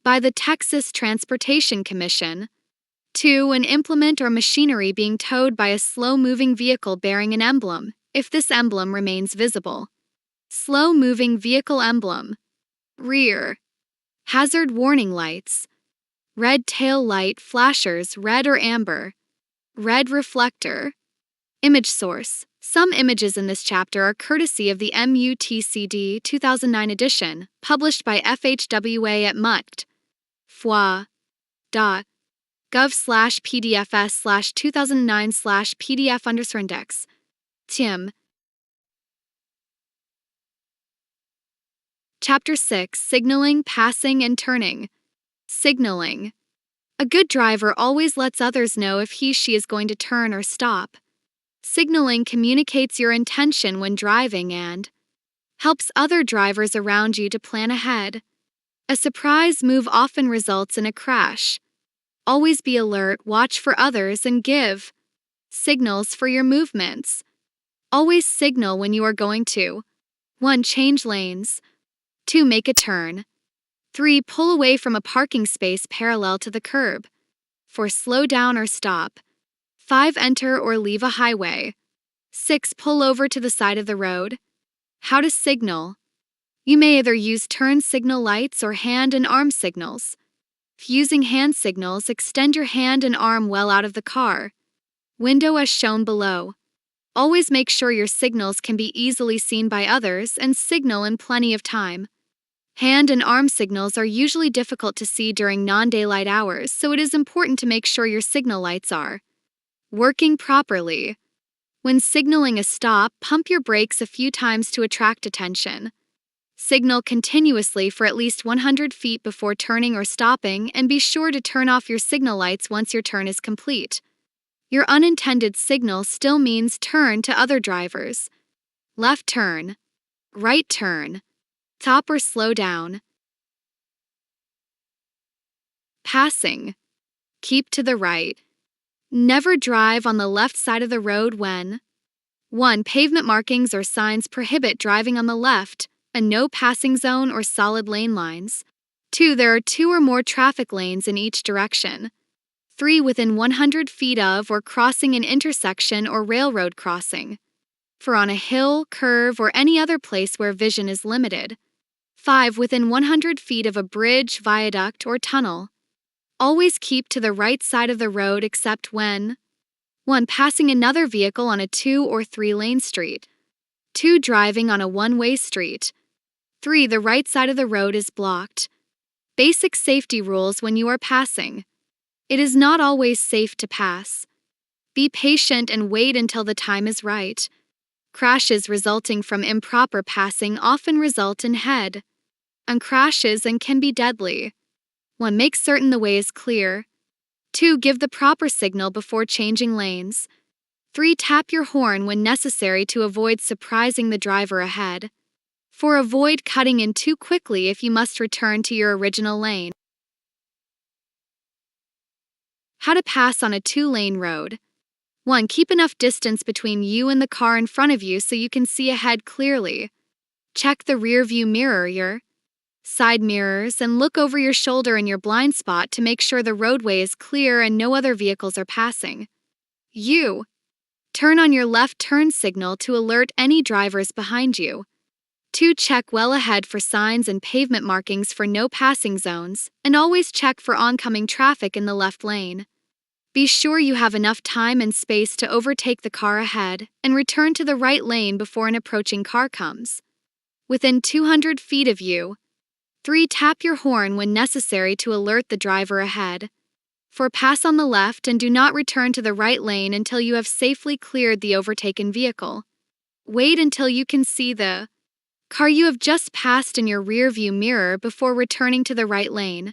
by the Texas Transportation Commission. 2. An implement or machinery being towed by a slow-moving vehicle bearing an emblem, if this emblem remains visible. Slow-moving vehicle emblem. Rear. Hazard warning lights. Red tail light flashers, red or amber. Red reflector. Image source. Some images in this chapter are courtesy of the MUTCD 2009 edition, published by FHWA at muct.gov/pdfs/2009/pdf_index. Tim. Chapter 6. Signaling, Passing, and Turning. Signaling. A good driver always lets others know if he/she is going to turn or stop. Signaling communicates your intention when driving and helps other drivers around you to plan ahead. A surprise move often results in a crash. Always be alert, watch for others, and give signals for your movements. Always signal when you are going to 1. Change lanes. 2. Make a turn. 3. Pull away from a parking space parallel to the curb. 4. Slow down or stop. 5. Enter or leave a highway. 6. Pull over to the side of the road. How to signal. You may either use turn signal lights or hand and arm signals. If using hand signals, extend your hand and arm well out of the car. Window as shown below. Always make sure your signals can be easily seen by others and signal in plenty of time. Hand and arm signals are usually difficult to see during non-daylight hours, so it is important to make sure your signal lights are working properly. When signaling a stop, pump your brakes a few times to attract attention. Signal continuously for at least 100 feet before turning or stopping, and be sure to turn off your signal lights once your turn is complete. Your unintended signal still means turn to other drivers. Left turn. Right turn. Stop or slow down. Passing. Keep to the right. Never drive on the left side of the road when 1. Pavement markings or signs prohibit driving on the left, a no passing zone or solid lane lines. 2. There are 2 or more traffic lanes in each direction. 3. Within 100 feet of or crossing an intersection or railroad crossing. 4. On a hill, curve, or any other place where vision is limited. 5. Within 100 feet of a bridge, viaduct, or tunnel. Always keep to the right side of the road except when 1. Passing another vehicle on a 2 or 3 lane street. 2. Driving on a one-way street. 3. The right side of the road is blocked. Basic safety rules when you are passing. It is not always safe to pass. Be patient and wait until the time is right. Crashes resulting from improper passing often result in head-on crashes and can be deadly. 1. Make certain the way is clear. 2. Give the proper signal before changing lanes. 3. Tap your horn when necessary to avoid surprising the driver ahead. 4. Avoid cutting in too quickly if you must return to your original lane. How to pass on a 2-lane road. 1. Keep enough distance between you and the car in front of you so you can see ahead clearly. Check the rear view mirror, your side mirrors, and look over your shoulder and your blind spot to make sure the roadway is clear and no other vehicles are passing. You turn on your left turn signal to alert any drivers behind you. 2. Check well ahead for signs and pavement markings for no passing zones, and always check for oncoming traffic in the left lane. Be sure you have enough time and space to overtake the car ahead and return to the right lane before an approaching car comes within 200 feet of you. 3. Tap your horn when necessary to alert the driver ahead. 4. Pass on the left and do not return to the right lane until you have safely cleared the overtaken vehicle. Wait until you can see the car you have just passed in your rear view mirror before returning to the right lane.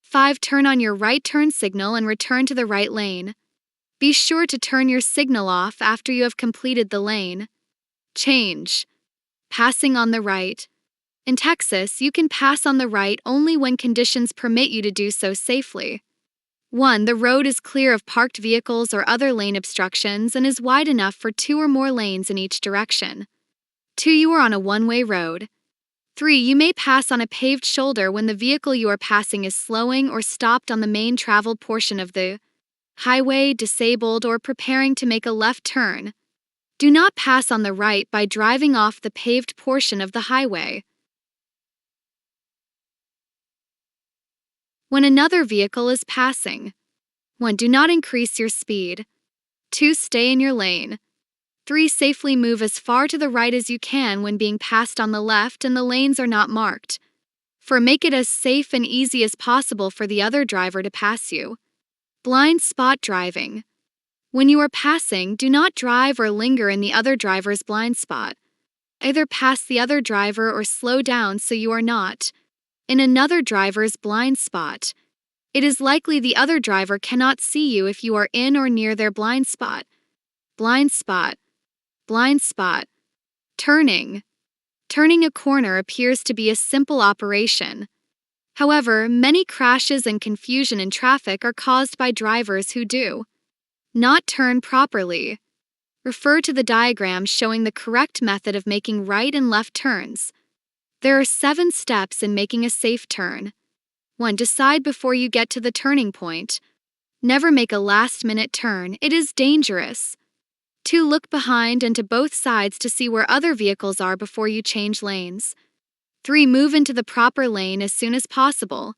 5. Turn on your right turn signal and return to the right lane. Be sure to turn your signal off after you have completed the lane change. Passing on the right. In Texas, you can pass on the right only when conditions permit you to do so safely. 1. The road is clear of parked vehicles or other lane obstructions and is wide enough for 2 or more lanes in each direction. 2. You are on a one-way road. 3. You may pass on a paved shoulder when the vehicle you are passing is slowing or stopped on the main traveled portion of the highway, disabled, or preparing to make a left turn. Do not pass on the right by driving off the paved portion of the highway. When another vehicle is passing. 1. Do not increase your speed. 2. Stay in your lane. 3. Safely move as far to the right as you can when being passed on the left and the lanes are not marked. 4. Make it as safe and easy as possible for the other driver to pass you. Blind spot driving. When you are passing, do not drive or linger in the other driver's blind spot. Either pass the other driver or slow down so you are not in another driver's blind spot. It is likely the other driver cannot see you if you are in or near their blind spot. Blind spot. Blind spot. Turning. Turning a corner appears to be a simple operation. However, many crashes and confusion in traffic are caused by drivers who do not turn properly. Refer to the diagram showing the correct method of making right and left turns. There are 7 steps in making a safe turn. 1. Decide before you get to the turning point. Never make a last-minute turn, it is dangerous. 2. Look behind and to both sides to see where other vehicles are before you change lanes. 3. Move into the proper lane as soon as possible.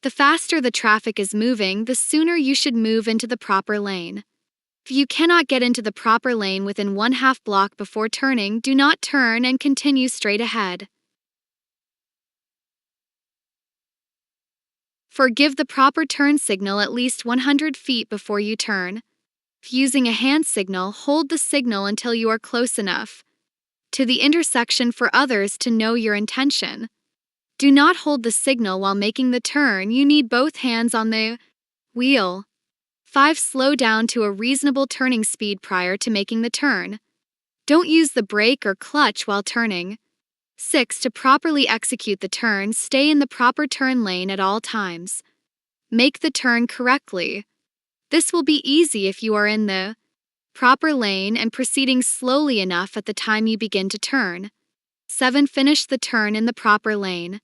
The faster the traffic is moving, the sooner you should move into the proper lane. If you cannot get into the proper lane within 1/2 block before turning, do not turn and continue straight ahead. 4. Give the proper turn signal at least 100 feet before you turn. If using a hand signal, hold the signal until you are close enough to the intersection for others to know your intention. Do not hold the signal while making the turn, you need both hands on the wheel. 5. Slow down to a reasonable turning speed prior to making the turn. Don't use the brake or clutch while turning. 6. To properly execute the turn, stay in the proper turn lane at all times. Make the turn correctly. This will be easy if you are in the proper lane and proceeding slowly enough at the time you begin to turn. 7. Finish the turn in the proper lane.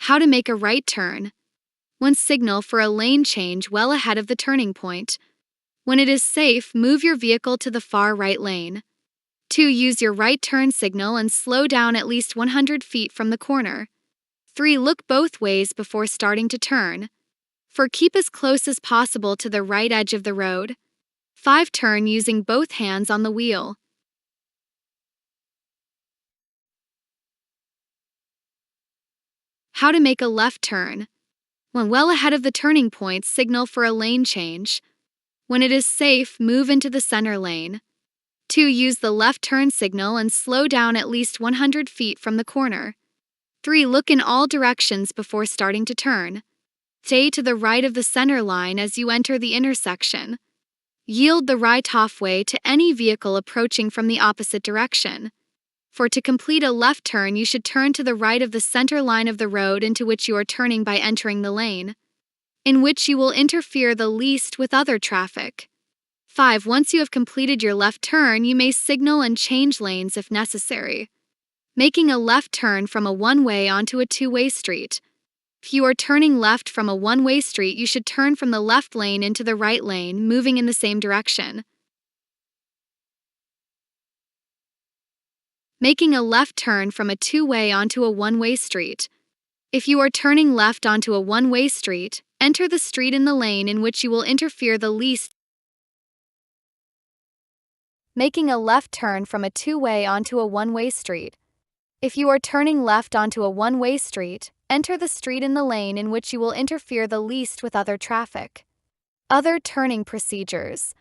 How to make a right turn. 1. Signal for a lane change well ahead of the turning point. When it is safe, move your vehicle to the far right lane. 2. Use your right turn signal and slow down at least 100 feet from the corner. 3. Look both ways before starting to turn. 4. Keep as close as possible to the right edge of the road. 5. Turn using both hands on the wheel. How to make a left turn. When well ahead of the turning point, signal for a lane change. When it is safe, move into the center lane. 2. Use the left turn signal and slow down at least 100 feet from the corner. 3. Look in all directions before starting to turn. Stay to the right of the center line as you enter the intersection. Yield the right halfway to any vehicle approaching from the opposite direction. For to complete a left turn, you should turn to the right of the center line of the road into which you are turning by entering the lane, in which you will interfere the least with other traffic. 5. Once you have completed your left turn, you may signal and change lanes if necessary, making a left turn from a one-way onto a two-way street. If you are turning left from a one-way street, you should turn from the left lane into the right lane, moving in the same direction. Making a left turn from a two-way onto a one-way street. If you are turning left onto a one-way street, enter the street in the lane in which you will interfere the least. Making a left turn from a two-way onto a one-way street. If you are turning left onto a one-way street, enter the street in the lane in which you will interfere the least with other traffic. Other turning procedures.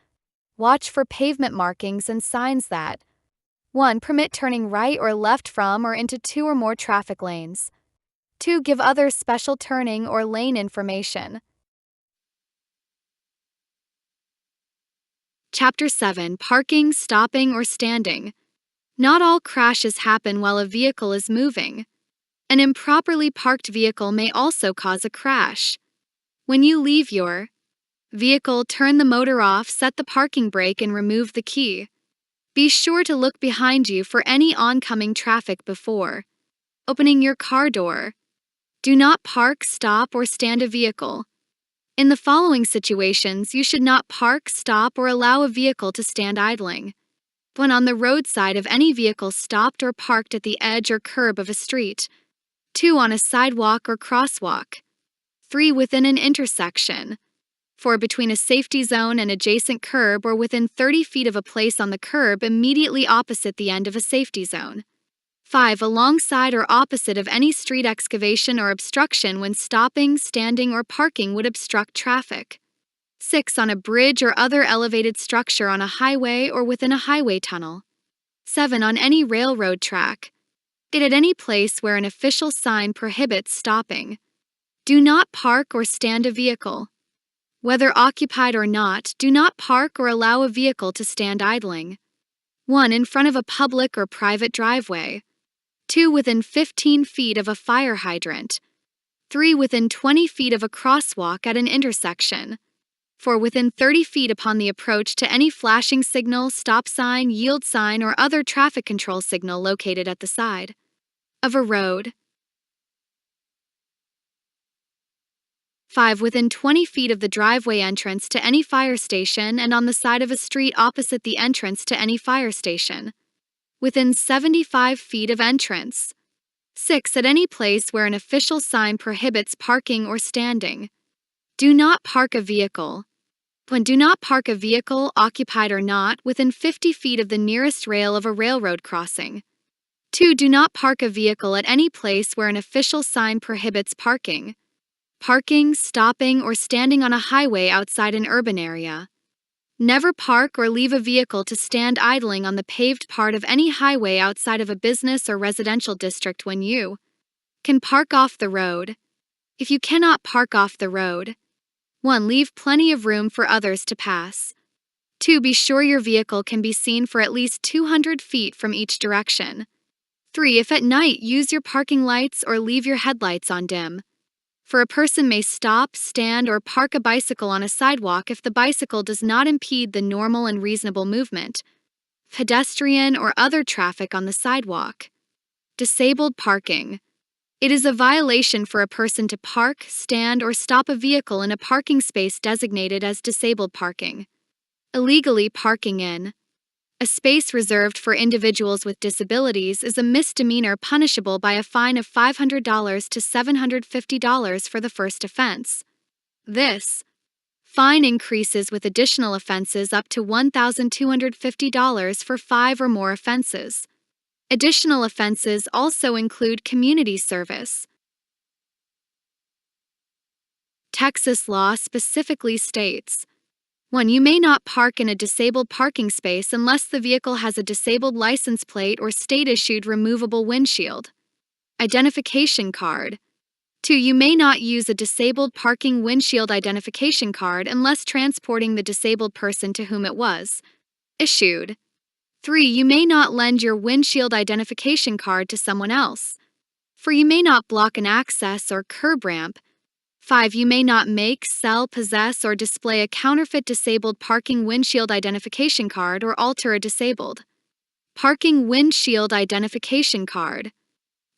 Watch for pavement markings and signs that 1. Permit turning right or left from or into two or more traffic lanes. 2. Give others special turning or lane information. Chapter 7. Parking, stopping, or standing. Not all crashes happen while a vehicle is moving. An improperly parked vehicle may also cause a crash. When you leave your vehicle, turn the motor off, set the parking brake, and remove the key. Be sure to look behind you for any oncoming traffic before opening your car door. Do not park, stop, or stand a vehicle. In the following situations, you should not park, stop, or allow a vehicle to stand idling. When on the roadside of any vehicle stopped or parked at the edge or curb of a street. 2. On a sidewalk or crosswalk. 3. Within an intersection. 4. Between a safety zone and adjacent curb or within 30 feet of a place on the curb immediately opposite the end of a safety zone. 5. Alongside or opposite of any street excavation or obstruction when stopping, standing, or parking would obstruct traffic. 6. On a bridge or other elevated structure on a highway or within a highway tunnel. 7. On any railroad track. 8. At any place where an official sign prohibits stopping. Do not park or stand a vehicle. Whether occupied or not, do not park or allow a vehicle to stand idling. 1. In front of a public or private driveway. 2. Within 15 feet of a fire hydrant. 3. Within 20 feet of a crosswalk at an intersection. 4. Within 30 feet upon the approach to any flashing signal, stop sign, yield sign, or other traffic control signal located at the side of a road. 5. Within 20 feet of the driveway entrance to any fire station and on the side of a street opposite the entrance to any fire station. Within 75 feet of entrance. 6. At any place where an official sign prohibits parking or standing. Do not park a vehicle. When do not park a vehicle, occupied or not, within 50 feet of the nearest rail of a railroad crossing. 2. Do not park a vehicle at any place where an official sign prohibits parking. Parking, stopping, or standing on a highway outside an urban area. Never park or leave a vehicle to stand idling on the paved part of any highway outside of a business or residential district when you can park off the road. If you cannot park off the road, 1. Leave plenty of room for others to pass. 2. Be sure your vehicle can be seen for at least 200 feet from each direction. 3. If at night, use your parking lights or leave your headlights on dim. For a person may stop, stand, or park a bicycle on a sidewalk if the bicycle does not impede the normal and reasonable movement, pedestrian or other traffic on the sidewalk. Disabled parking. It is a violation for a person to park, stand, or stop a vehicle in a parking space designated as disabled parking. Illegally parking in a space reserved for individuals with disabilities is a misdemeanor punishable by a fine of $500 to $750 for the first offense. This fine increases with additional offenses up to $1,250 for 5 or more offenses. Additional offenses also include community service, Texas law specifically states 1. You may not park in a disabled parking space unless the vehicle has a disabled license plate or state-issued removable windshield identification card. 2. You may not use a disabled parking windshield identification card unless transporting the disabled person to whom it was issued. 3. You may not lend your windshield identification card to someone else. 4. You may not block an access or curb ramp. 5. You may not make, sell, possess, or display a counterfeit disabled parking windshield identification card or alter a disabled parking windshield identification card.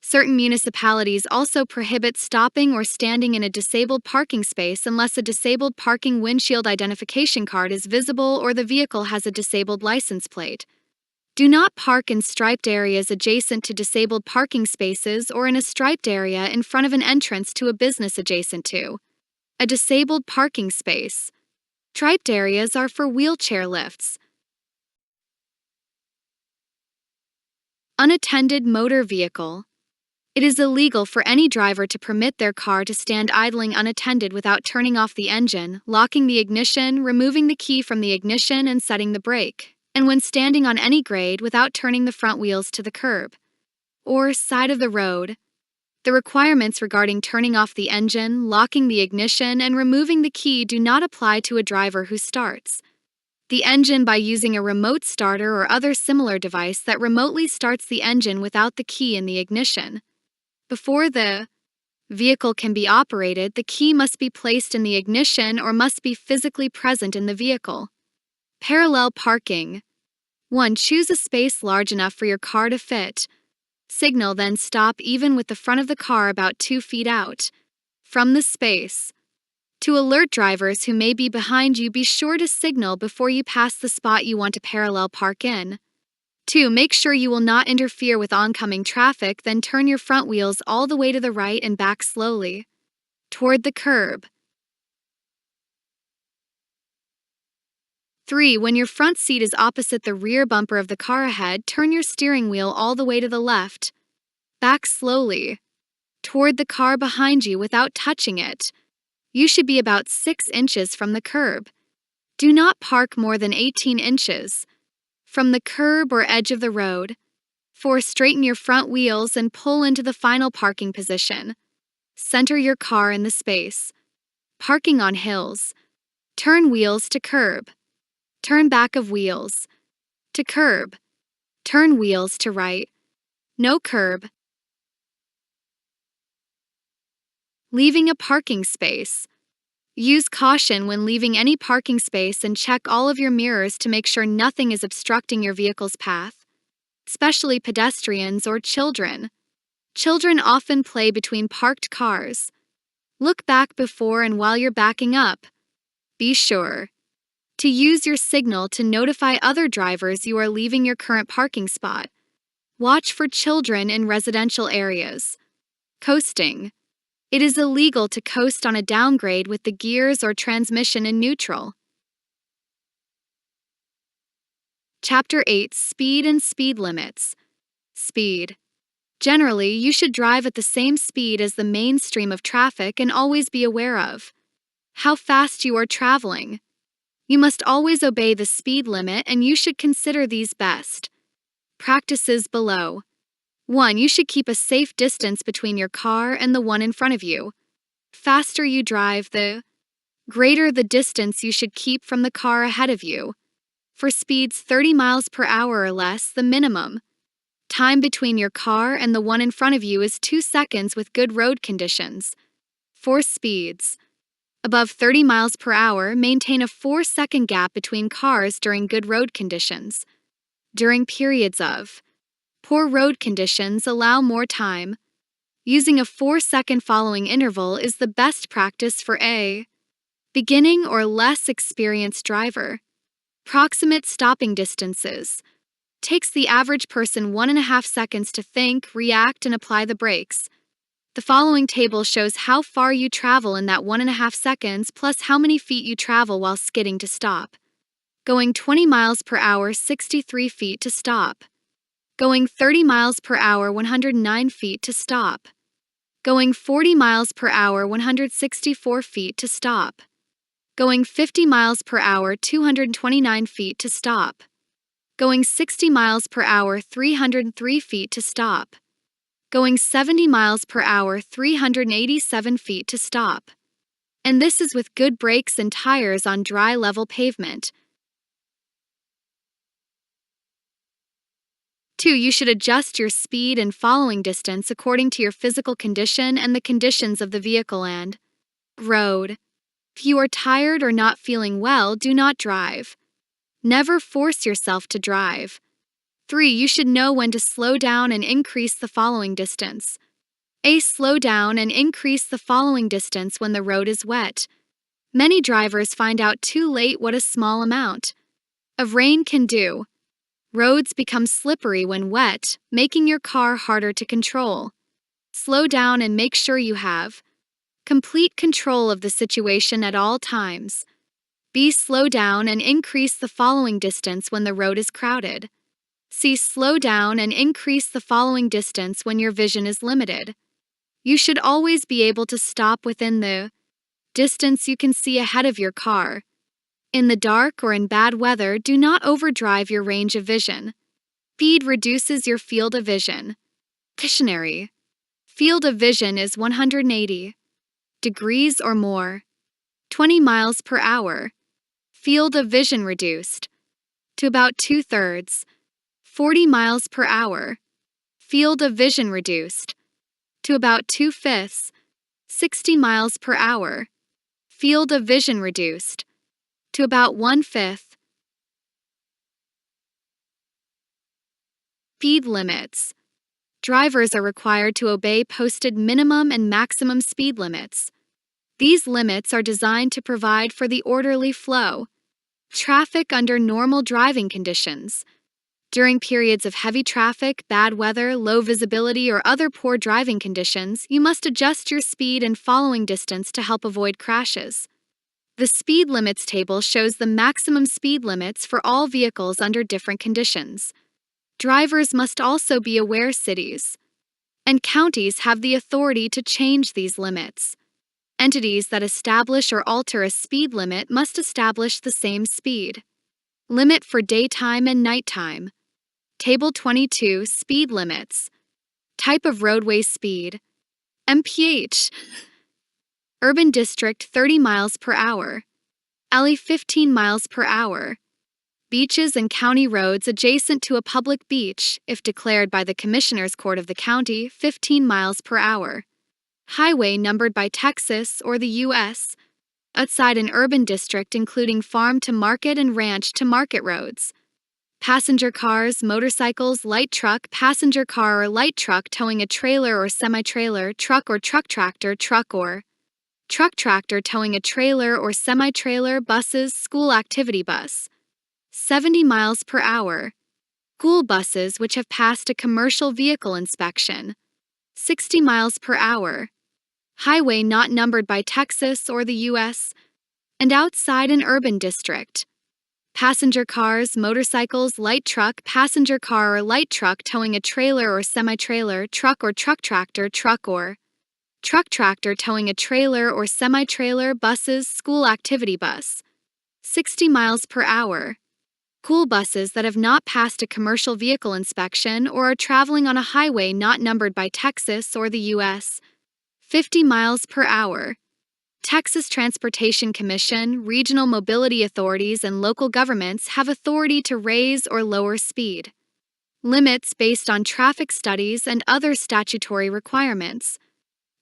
Certain municipalities also prohibit stopping or standing in a disabled parking space unless a disabled parking windshield identification card is visible or the vehicle has a disabled license plate. Do not park in striped areas adjacent to disabled parking spaces or in a striped area in front of an entrance to a business adjacent to a disabled parking space. Striped areas are for wheelchair lifts. Unattended motor vehicle. It is illegal for any driver to permit their car to stand idling unattended without turning off the engine, locking the ignition, removing the key from the ignition, and setting the brake, and when standing on any grade without turning the front wheels to the curb or side of the road. The requirements regarding turning off the engine, locking the ignition, and removing the key do not apply to a driver who starts the engine by using a remote starter or other similar device that remotely starts the engine without the key in the ignition. Before the vehicle can be operated, the key must be placed in the ignition or must be physically present in the vehicle. Parallel parking. 1. Choose a space large enough for your car to fit. Signal, then stop even with the front of the car about 2 feet out from the space. To alert drivers who may be behind you, be sure to signal before you pass the spot you want to parallel park in. 2. Make sure you will not interfere with oncoming traffic, then turn your front wheels all the way to the right and back slowly toward the curb. 3. When your front seat is opposite the rear bumper of the car ahead, turn your steering wheel all the way to the left, back slowly toward the car behind you without touching it. You should be about 6 inches from the curb. Do not park more than 18 inches from the curb or edge of the road. 4. Straighten your front wheels and pull into the final parking position. Center your car in the space. Parking on hills. Turn wheels to curb. Turn back of wheels to curb. Turn wheels to right. No curb. Leaving a parking space. Use caution when leaving any parking space and check all of your mirrors to make sure nothing is obstructing your vehicle's path, especially pedestrians or children. Children often play between parked cars. Look back before and while you're backing up. Be sure to use your signal to notify other drivers you are leaving your current parking spot. Watch for children in residential areas. Coasting. It is illegal to coast on a downgrade with the gears or transmission in neutral. Chapter 8. Speed and speed limits. Speed. Generally, you should drive at the same speed as the main stream of traffic and always be aware of how fast you are traveling. You must always obey the speed limit, and you should consider these best practices below. 1. You should keep a safe distance between your car and the one in front of you. Faster you drive, the greater the distance you should keep from the car ahead of you. For speeds 30 miles per hour or less, the minimum time between your car and the one in front of you is 2 seconds with good road conditions. For speeds above 30 miles per hour, maintain a 4-second gap between cars during good road conditions. During periods of poor road conditions, allow more time. Using a 4-second following interval is the best practice for a beginning or less experienced driver. Proximate stopping distances. Takes the average person 1.5 seconds to think, react, and apply the brakes. The following table shows how far you travel in that 1.5 seconds plus how many feet you travel while skidding to stop. Going 20 miles per hour, 63 feet to stop. Going 30 miles per hour, 109 feet to stop. Going 40 miles per hour 164 feet to stop. Going 50 miles per hour 229 feet to stop. Going 60 miles per hour 303 feet to stop. Going 70 miles per hour 387 feet to stop. And this is with good brakes and tires on dry level pavement. 2. You should adjust your speed and following distance according to your physical condition and the conditions of the vehicle and road. If you are tired or not feeling well, do not drive. Never force yourself to drive. 3. You should know when to slow down and increase the following distance. A. Slow down and increase the following distance when the road is wet. Many drivers find out too late what a small amount of rain can do. Roads become slippery when wet, making your car harder to control. Slow down and make sure you have complete control of the situation at all times. B. Slow down and increase the following distance when the road is crowded. C. Slow down and increase the following distance when your vision is limited. You should always be able to stop within the distance you can see ahead of your car. In the dark or in bad weather, do not overdrive your range of vision. Speed reduces your field of vision. Dictionary. Field of vision is 180 degrees or more. 20 miles per hour. Field of vision reduced to about 2/3. 40 miles per hour. Field of vision reduced to about 2/5. 60 miles per hour. Field of vision reduced to about 1/5. Speed limits. Drivers are required to obey posted minimum and maximum speed limits. These limits are designed to provide for the orderly flow of traffic under normal driving conditions. During periods of heavy traffic, bad weather, low visibility, or other poor driving conditions, you must adjust your speed and following distance to help avoid crashes. The speed limits table shows the maximum speed limits for all vehicles under different conditions. Drivers must also be aware cities and counties have the authority to change these limits. Entities that establish or alter a speed limit must establish the same speed limit for daytime and nighttime. Table 22, Speed limits. Type of roadway speed. mph. Urban district 30 miles per hour. LE 15 miles per hour. Beaches and county roads adjacent to a public beach, if declared by the Commissioner's Court of the county, 15 miles per hour. Highway numbered by Texas or the U.S. outside an urban district including farm to market and ranch to market roads. Passenger cars, motorcycles, light truck, passenger car or light truck towing a trailer or semi-trailer, truck or truck tractor, truck or truck tractor towing a trailer or semi-trailer, buses, school activity bus. 70 miles per hour. School buses which have passed a commercial vehicle inspection. 60 miles per hour. Highway not numbered by Texas or the U.S. and outside an urban district. Passenger cars, motorcycles, light truck, passenger car or light truck towing a trailer or semi-trailer, truck or truck tractor, truck or truck tractor towing a trailer or semi-trailer, buses, school activity bus. 60 miles per hour. School buses that have not passed a commercial vehicle inspection or are traveling on a highway not numbered by Texas or the U.S. 50 miles per hour. Texas Transportation Commission, regional mobility authorities, and local governments have authority to raise or lower speed limits based on traffic studies and other statutory requirements.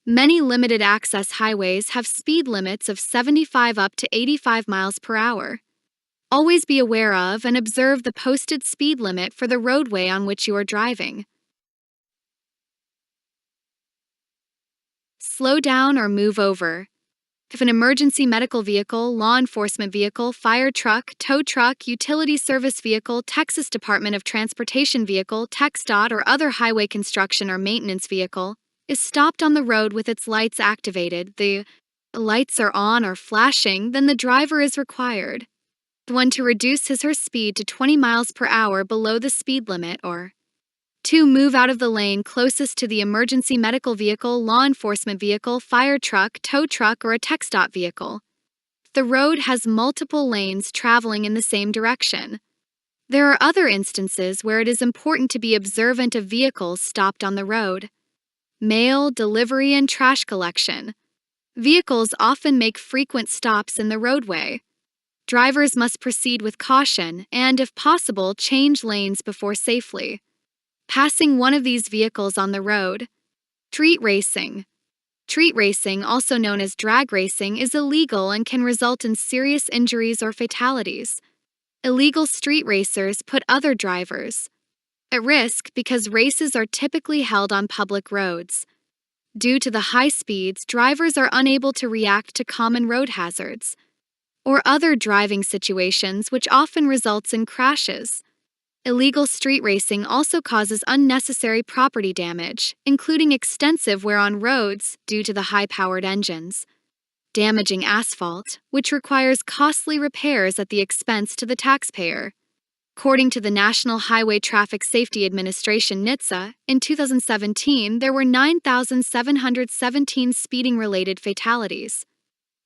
Many limited access highways have speed limits of 75 up to 85 miles per hour. Always be aware of and observe the posted speed limit for the roadway on which you are driving. Slow down or move over. If an emergency medical vehicle, law enforcement vehicle, fire truck, tow truck, utility service vehicle, Texas Department of Transportation vehicle, TxDOT, or other highway construction or maintenance vehicle is stopped on the road with its lights activated, the lights are on or flashing, then the driver is required to reduce his or her speed to 20 miles per hour below the speed limit or 2. Move out of the lane closest to the emergency medical vehicle, law enforcement vehicle, fire truck, tow truck, or a tech stop vehicle. The road has multiple lanes traveling in the same direction. There are other instances where it is important to be observant of vehicles stopped on the road. Mail, delivery, and trash collection. Vehicles often make frequent stops in the roadway. Drivers must proceed with caution and, if possible, change lanes before safely passing one of these vehicles on the road. Street racing. Street racing, also known as drag racing, is illegal and can result in serious injuries or fatalities. Illegal street racers put other drivers at risk because races are typically held on public roads. Due to the high speeds, drivers are unable to react to common road hazards or other driving situations, which often results in crashes. Illegal street racing also causes unnecessary property damage, including extensive wear on roads due to the high-powered engines, damaging asphalt, which requires costly repairs at the expense to the taxpayer. According to the National Highway Traffic Safety Administration (NHTSA), in 2017 there were 9,717 speeding-related fatalities.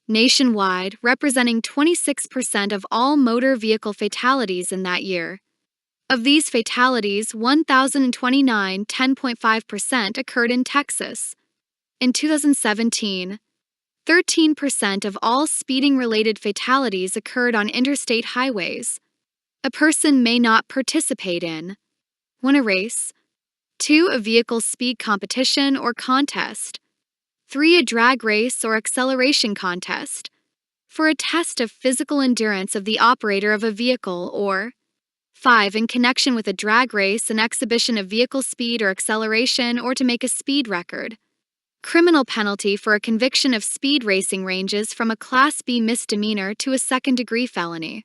Nationwide, representing 26% of all motor vehicle fatalities in that year. Of these fatalities, 1,029, 10.5%, occurred in Texas. In 2017, 13% of all speeding-related fatalities occurred on interstate highways. A person may not participate in 1. A race, 2. A vehicle speed competition or contest, 3. A drag race or acceleration contest, for a test of physical endurance of the operator of a vehicle, or 5. In connection with a drag race, an exhibition of vehicle speed or acceleration, or to make a speed record. Criminal penalty for a conviction of speed racing ranges from a Class B misdemeanor to a second-degree felony.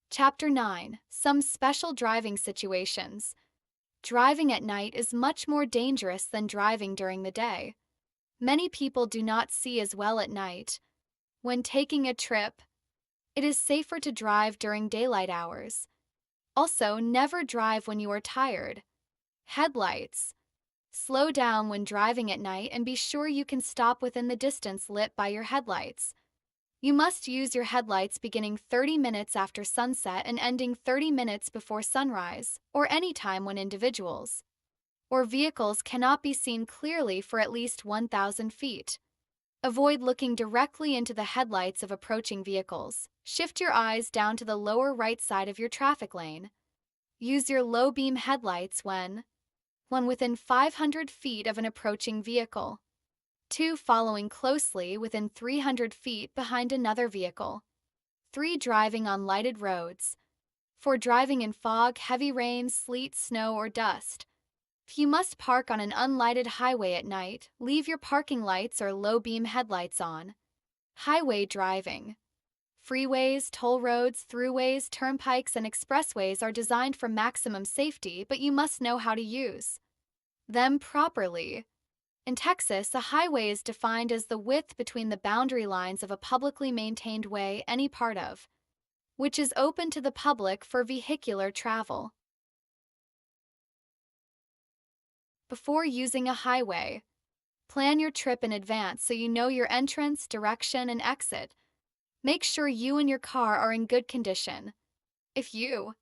Chapter 9. Some special driving situations. Driving at night is much more dangerous than driving during the day. Many people do not see as well at night. When taking a trip, it is safer to drive during daylight hours. Also, never drive when you are tired. Headlights. Slow down when driving at night and be sure you can stop within the distance lit by your headlights. You must use your headlights beginning 30 minutes after sunset and ending 30 minutes before sunrise, or any time when individuals or vehicles cannot be seen clearly for at least 1,000 feet. Avoid looking directly into the headlights of approaching vehicles. Shift your eyes down to the lower right side of your traffic lane. Use your low-beam headlights when within 500 feet of an approaching vehicle. 2. Following closely within 300 feet behind another vehicle. 3. Driving on lighted roads. 4. Driving in fog, heavy rain, sleet, snow, or dust. If you must park on an unlighted highway at night, leave your parking lights or low-beam headlights on. Highway driving. Freeways, toll roads, throughways, turnpikes, and expressways are designed for maximum safety, but you must know how to use them properly. In Texas, a highway is defined as the width between the boundary lines of a publicly maintained way, any part of which is open to the public for vehicular travel. Before using a highway, plan your trip in advance so you know your entrance, direction, and exit. Make sure you and your car are in good condition. If you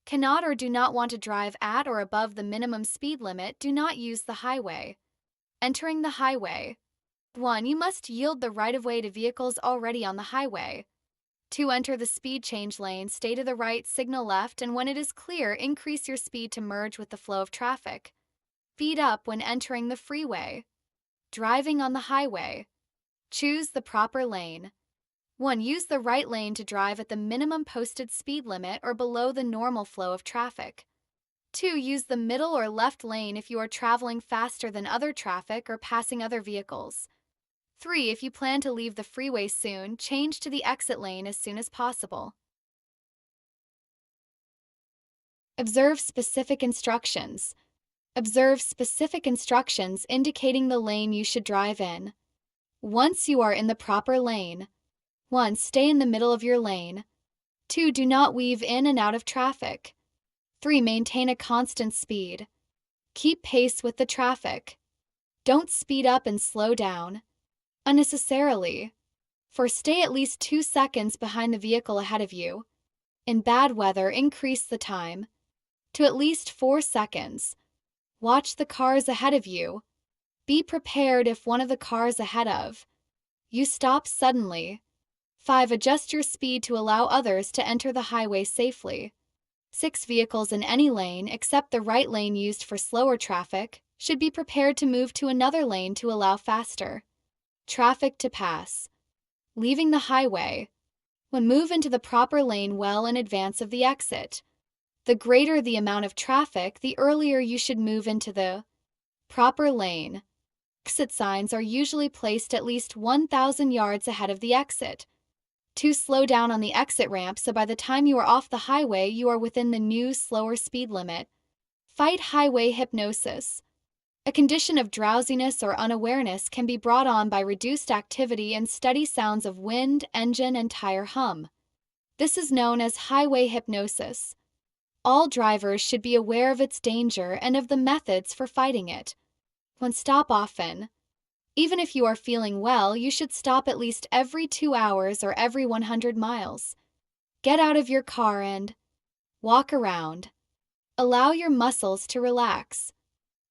cannot or do not want to drive at or above the minimum speed limit, do not use the highway. Entering the highway. 1. You must yield the right-of-way to vehicles already on the highway. 2. Enter the speed change lane, stay to the right, signal left, and when it is clear, increase your speed to merge with the flow of traffic. Speed up when entering the freeway. Driving on the highway. Choose the proper lane. 1. Use the right lane to drive at the minimum posted speed limit or below the normal flow of traffic. 2. Use the middle or left lane if you are traveling faster than other traffic or passing other vehicles. 3. If you plan to leave the freeway soon, change to the exit lane as soon as possible. Observe specific instructions. Observe specific instructions indicating the lane you should drive in. Once you are in the proper lane, 1. Stay in the middle of your lane. 2. Do not weave in and out of traffic. 3. Maintain a constant speed. Keep pace with the traffic. Don't speed up and slow down unnecessarily. 4. Stay at least 2 seconds behind the vehicle ahead of you. In bad weather, increase the time to at least 4 seconds. Watch the cars ahead of you. Be prepared if one of the cars ahead of you stops suddenly. 5. Adjust your speed to allow others to enter the highway safely. 6. Vehicles in any lane except the right lane used for slower traffic should be prepared to move to another lane to allow faster traffic to pass. Leaving the highway. When move into the proper lane well in advance of the exit. The greater the amount of traffic, the earlier you should move into the proper lane. Exit signs are usually placed at least 1,000 yards ahead of the exit. 2. Slow down on the exit ramp so by the time you are off the highway, you are within the new, slower speed limit. Fight highway hypnosis. A condition of drowsiness or unawareness can be brought on by reduced activity and steady sounds of wind, engine, and tire hum. This is known as highway hypnosis. All drivers should be aware of its danger and of the methods for fighting it. 1. Stop often. Even if you are feeling well, you should stop at least every 2 hours or every 100 miles. Get out of your car and walk around. Allow your muscles to relax.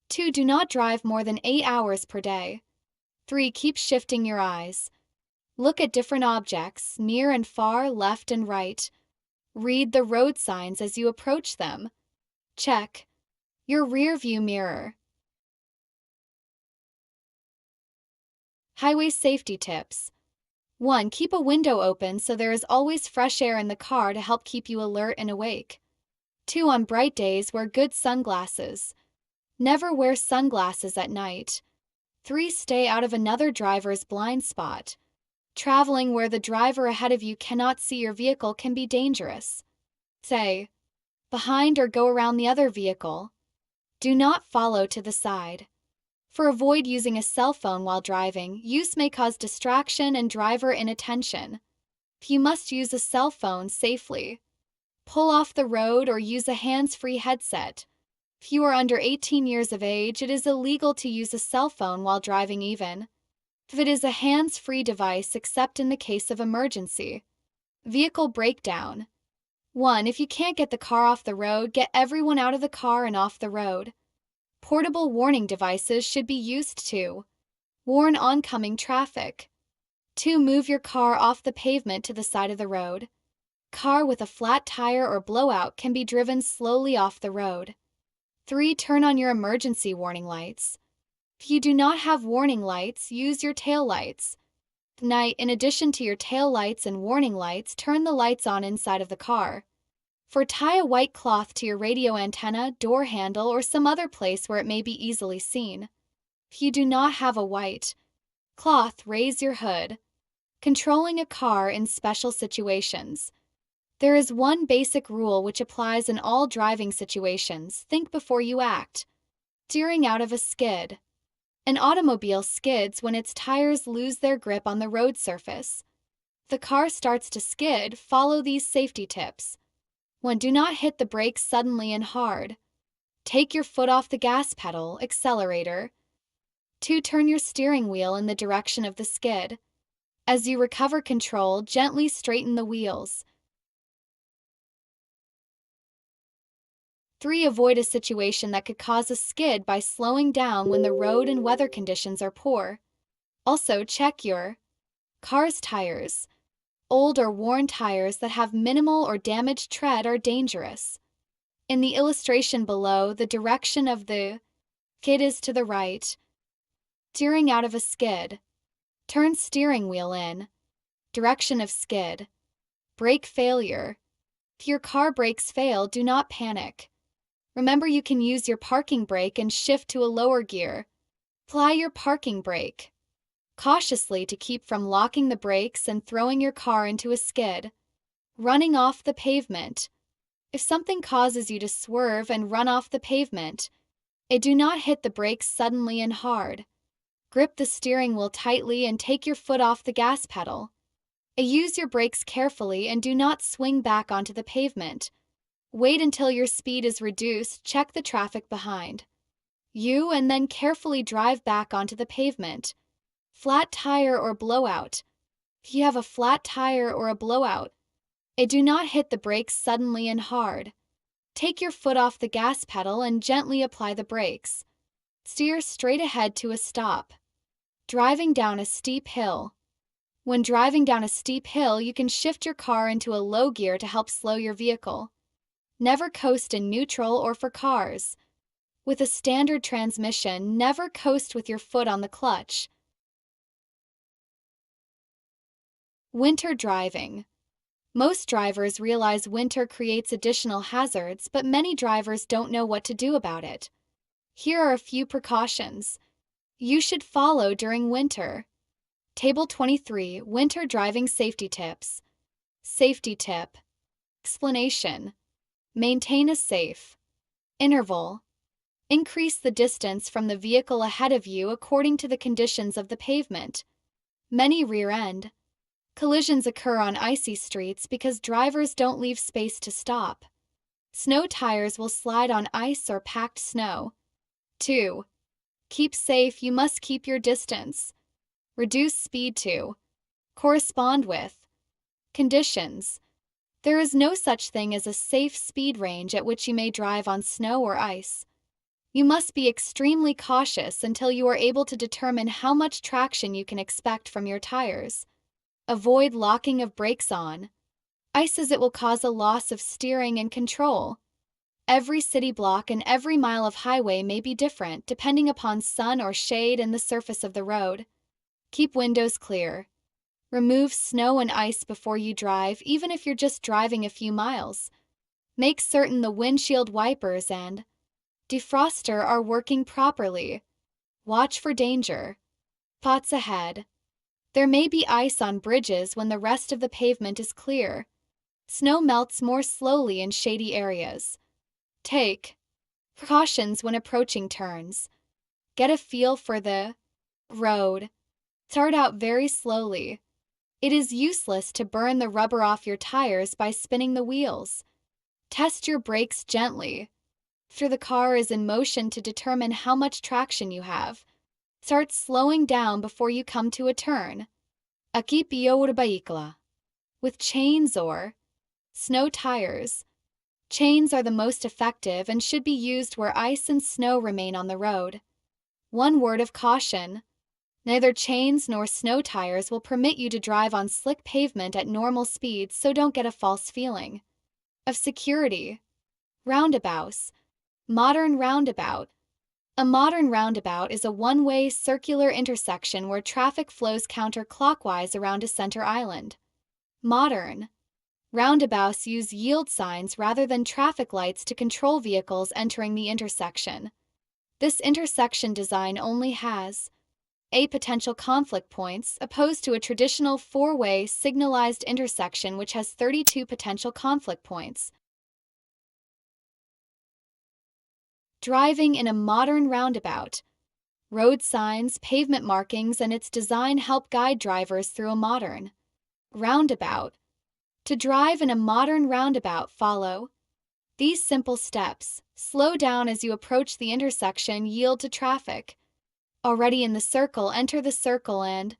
2. Do not drive more than 8 hours per day. 3. Keep shifting your eyes. Look at different objects, near and far, left and right. Read the road signs as you approach them. Check your rear-view mirror. Highway safety tips. 1. Keep a window open so there is always fresh air in the car to help keep you alert and awake. 2. On bright days, wear good sunglasses. Never wear sunglasses at night. 3. Stay out of another driver's blind spot. Traveling where the driver ahead of you cannot see your vehicle can be dangerous. Stay behind or go around the other vehicle. Do not follow to the side. 4. Avoid using a cell phone while driving. Use may cause distraction and driver inattention. You must use a cell phone safely. Pull off the road or use a hands-free headset. If you are under 18 years of age, it is illegal to use a cell phone while driving even if it is a hands-free device except in the case of emergency. Vehicle breakdown. 1. If you can't get the car off the road, get everyone out of the car and off the road. Portable warning devices should be used to warn oncoming traffic. 2. Move your car off the pavement to the side of the road. Car with a flat tire or blowout can be driven slowly off the road. 3. Turn on your emergency warning lights. If you do not have warning lights, use your tail lights. At night, in addition to your tail lights and warning lights, turn the lights on inside of the car. 4. Tie a white cloth to your radio antenna, door handle, or some other place where it may be easily seen. If you do not have a white cloth, raise your hood. Controlling a car in special situations. There is one basic rule which applies in all driving situations: think before you act. Steering out of a skid. An automobile skids when its tires lose their grip on the road surface. If the car starts to skid, follow these safety tips. 1. Do not hit the brakes suddenly and hard. Take your foot off the gas pedal, accelerator. 2. Turn your steering wheel in the direction of the skid. As you recover control, gently straighten the wheels. 3. Avoid a situation that could cause a skid by slowing down when the road and weather conditions are poor. Also, check your car's tires. Old or worn tires that have minimal or damaged tread are dangerous. In the illustration below, the direction of the skid is to the right. Steering out of a skid. Turn steering wheel in. Direction of skid. Brake failure. If your car brakes fail, do not panic. Remember, you can use your parking brake and shift to a lower gear. Apply your parking brake cautiously to keep from locking the brakes and throwing your car into a skid. Running off the pavement. If something causes you to swerve and run off the pavement, do not hit the brakes suddenly and hard. Grip the steering wheel tightly and take your foot off the gas pedal. Use your brakes carefully and do not swing back onto the pavement. Wait until your speed is reduced, check the traffic behind you, and then carefully drive back onto the pavement. Flat tire or blowout. If you have a flat tire or a blowout, do not hit the brakes suddenly and hard. Take your foot off the gas pedal and gently apply the brakes. Steer straight ahead to a stop. Driving down a steep hill. When driving down a steep hill, you can shift your car into a low gear to help slow your vehicle. Never coast in neutral or for cars. With a standard transmission, never coast with your foot on the clutch. Winter driving. Most drivers realize winter creates additional hazards, but many drivers don't know what to do about it. Here are a few precautions you should follow during winter. Table 23, Winter Driving Safety Tips. Safety tip. Explanation. Maintain a safe interval. Increase the distance from the vehicle ahead of you according to the conditions of the pavement. Many rear-end collisions occur on icy streets because drivers don't leave space to stop. Snow tires will slide on ice or packed snow. 2. Keep safe, you must keep your distance. Reduce speed to correspond with conditions. There is no such thing as a safe speed range at which you may drive on snow or ice. You must be extremely cautious until you are able to determine how much traction you can expect from your tires. Avoid locking of brakes on ice as it will cause a loss of steering and control. Every city block and every mile of highway may be different depending upon sun or shade and the surface of the road. Keep windows clear. Remove snow and ice before you drive, even if you're just driving a few miles. Make certain the windshield wipers and defroster are working properly. Watch for danger. Spots ahead. There may be ice on bridges when the rest of the pavement is clear. Snow melts more slowly in shady areas. Take precautions when approaching turns. Get a feel for the road. Start out very slowly. It is useless to burn the rubber off your tires by spinning the wheels. Test your brakes gently. After the car is in motion to determine how much traction you have. Start slowing down before you come to a turn. Equip o veículo. With chains or snow tires. Chains are the most effective and should be used where ice and snow remain on the road. One word of caution. Neither chains nor snow tires will permit you to drive on slick pavement at normal speeds, so don't get a false feeling of security. Roundabouts. Modern roundabout. A modern roundabout is a one-way circular intersection where traffic flows counterclockwise around a center island. Modern roundabouts use yield signs rather than traffic lights to control vehicles entering the intersection. This intersection design only has potential conflict points, opposed to a traditional four-way signalized intersection which has 32 potential conflict points. Driving in a modern roundabout. Road signs, pavement markings, and its design help guide drivers through a modern roundabout. To drive in a modern roundabout, follow these simple steps. Slow down as you approach the intersection, yield to traffic. Already in the circle, enter the circle and